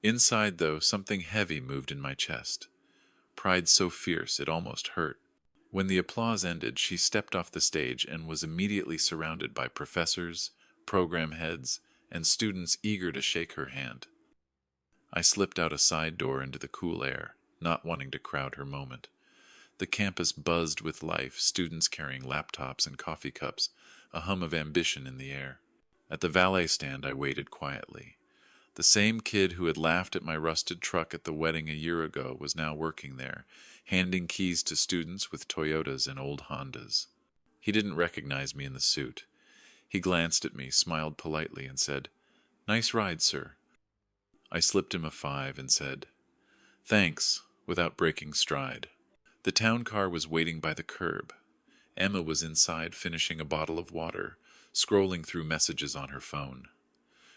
Inside, though, something heavy moved in my chest. Pride so fierce it almost hurt. When the applause ended, she stepped off the stage and was immediately surrounded by professors, program heads, and students eager to shake her hand. I slipped out a side door into the cool air, not wanting to crowd her moment. The campus buzzed with life, students carrying laptops and coffee cups, a hum of ambition in the air. At the valet stand, I waited quietly. The same kid who had laughed at my rusted truck at the wedding a year ago was now working there, handing keys to students with Toyotas and old Hondas. He didn't recognize me in the suit. He glanced at me, smiled politely, and said, "Nice ride, sir." I slipped him a 5 and said, "Thanks," without breaking stride. The town car was waiting by the curb. Emma was inside finishing a bottle of water, scrolling through messages on her phone.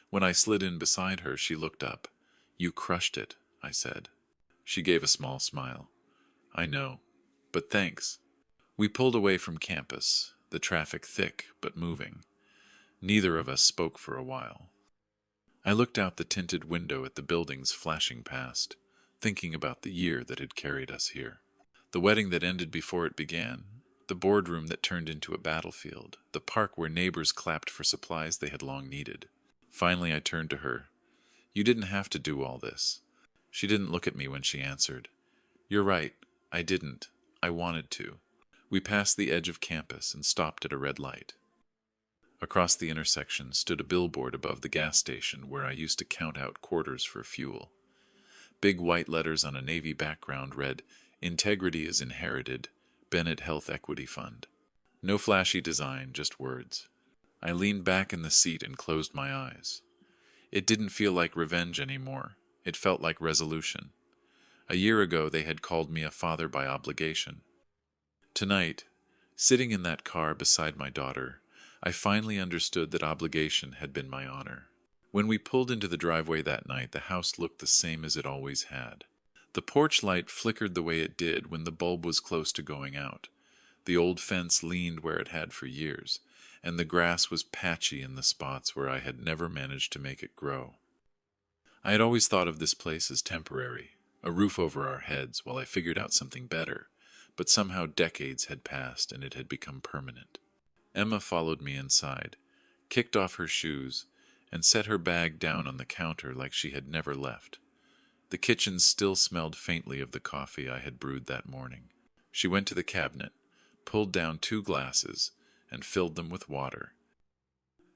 When I slid in beside her, she looked up. "You crushed it," I said. She gave a small smile. "I know, but thanks." We pulled away from campus, the traffic thick but moving. Neither of us spoke for a while. I looked out the tinted window at the buildings flashing past, thinking about the year that had carried us here. The wedding that ended before it began, the boardroom that turned into a battlefield, the park where neighbors clapped for supplies they had long needed. Finally, I turned to her. "You didn't have to do all this." She didn't look at me when she answered. "You're right, I didn't. I wanted to." We passed the edge of campus and stopped at a red light. Across the intersection stood a billboard above the gas station where I used to count out quarters for fuel. Big white letters on a navy background read, "Integrity is inherited, Bennett Health Equity Fund." No flashy design, just words. I leaned back in the seat and closed my eyes. It didn't feel like revenge anymore. It felt like resolution. A year ago they had called me a father by obligation. Tonight, Sitting in that car beside my daughter, I finally understood that obligation had been my honor. When we pulled into the driveway that night, the house looked the same as it always had. The porch light flickered the way it did when the bulb was close to going out. The old fence leaned where it had for years, and the grass was patchy in the spots where I had never managed to make it grow. I had always thought of this place as temporary, a roof over our heads while I figured out something better, but somehow decades had passed and it had become permanent. Emma followed me inside, kicked off her shoes, and set her bag down on the counter like she had never left. The kitchen still smelled faintly of the coffee I had brewed that morning. She went to the cabinet, pulled down 2 glasses, and filled them with water.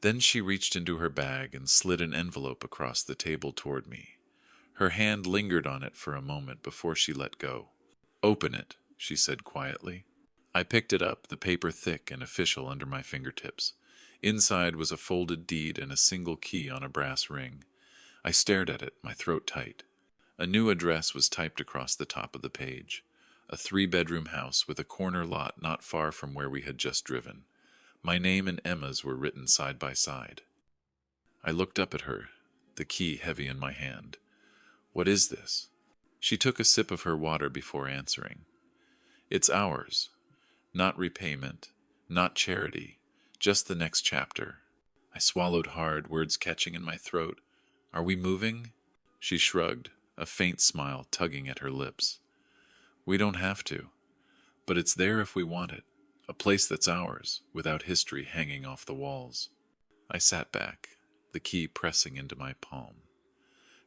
Then she reached into her bag and slid an envelope across the table toward me. Her hand lingered on it for a moment before she let go. "Open it," she said quietly. I picked it up, the paper thick and official under my fingertips. Inside was a folded deed and a single key on a brass ring. I stared at it, my throat tight. A new address was typed across the top of the page. A 3-bedroom house with a corner lot not far from where we had just driven. My name and Emma's were written side by side. I looked up at her, the key heavy in my hand. "What is this?" She took a sip of her water before answering. "It's ours. Not repayment, not charity, just the next chapter." I swallowed hard, words catching in my throat. "Are we moving?" She shrugged, a faint smile tugging at her lips. "We don't have to, but it's there if we want it. A place that's ours, without history hanging off the walls." I sat back, the key pressing into my palm.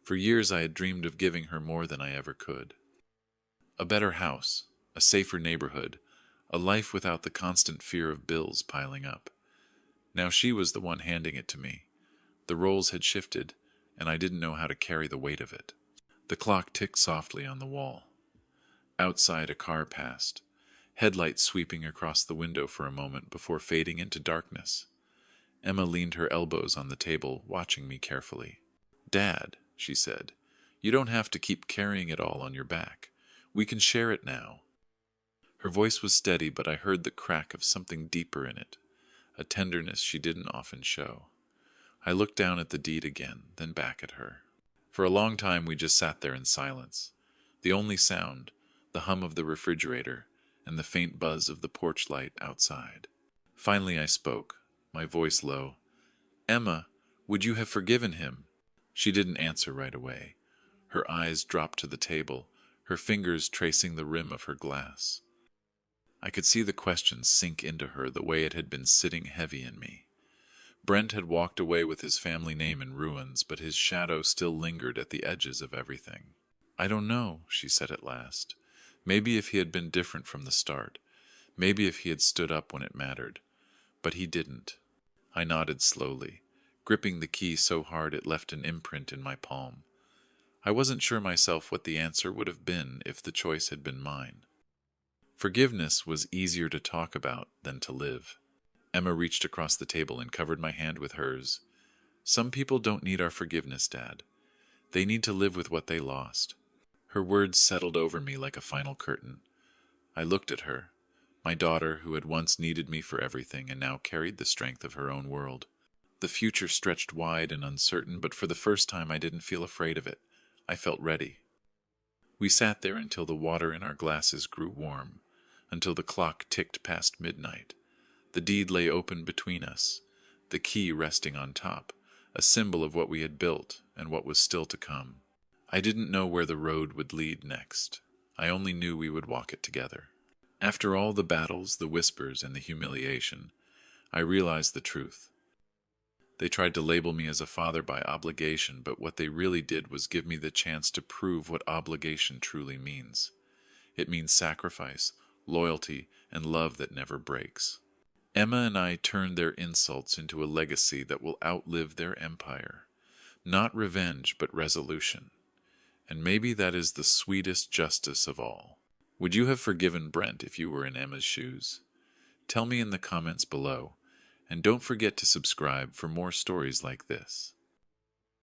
For years I had dreamed of giving her more than I ever could. A better house, a safer neighborhood, a life without the constant fear of bills piling up. Now she was the one handing it to me. The roles had shifted, and I didn't know how to carry the weight of it. The clock ticked softly on the wall. Outside, a car passed, headlights sweeping across the window for a moment before fading into darkness. Emma leaned her elbows on the table, watching me carefully. "Dad," she said, "you don't have to keep carrying it all on your back. We can share it now." Her voice was steady, but I heard the crack of something deeper in it, a tenderness she didn't often show. I looked down at the deed again, then back at her. For a long time we just sat there in silence. The only sound, the hum of the refrigerator, and the faint buzz of the porch light outside. Finally I spoke, my voice low. "Emma, would you have forgiven him?" She didn't answer right away. Her eyes dropped to the table, her fingers tracing the rim of her glass. I could see the question sink into her the way it had been sitting heavy in me. Brent had walked away with his family name in ruins, but his shadow still lingered at the edges of everything. "I don't know," she said at last. "Maybe if he had been different from the start. Maybe if he had stood up when it mattered. But he didn't." I nodded slowly, gripping the key so hard it left an imprint in my palm. I wasn't sure myself what the answer would have been if the choice had been mine. Forgiveness was easier to talk about than to live. Emma reached across the table and covered my hand with hers. "Some people don't need our forgiveness, Dad. They need to live with what they lost." Her words settled over me like a final curtain. I looked at her, my daughter who had once needed me for everything and now carried the strength of her own world. The future stretched wide and uncertain, but for the first time I didn't feel afraid of it. I felt ready. We sat there until the water in our glasses grew warm, until the clock ticked past midnight. The deed lay open between us, the key resting on top, a symbol of what we had built and what was still to come. I didn't know where the road would lead next. I only knew we would walk it together. After all the battles, the whispers, and the humiliation, I realized the truth. They tried to label me as a father by obligation, but what they really did was give me the chance to prove what obligation truly means. It means sacrifice, loyalty, and love that never breaks. Emma and I turned their insults into a legacy that will outlive their empire. Not revenge, but resolution. And maybe that is the sweetest justice of all. Would you have forgiven Brent if you were in Emma's shoes? Tell me in the comments below, and don't forget to subscribe for more stories like this.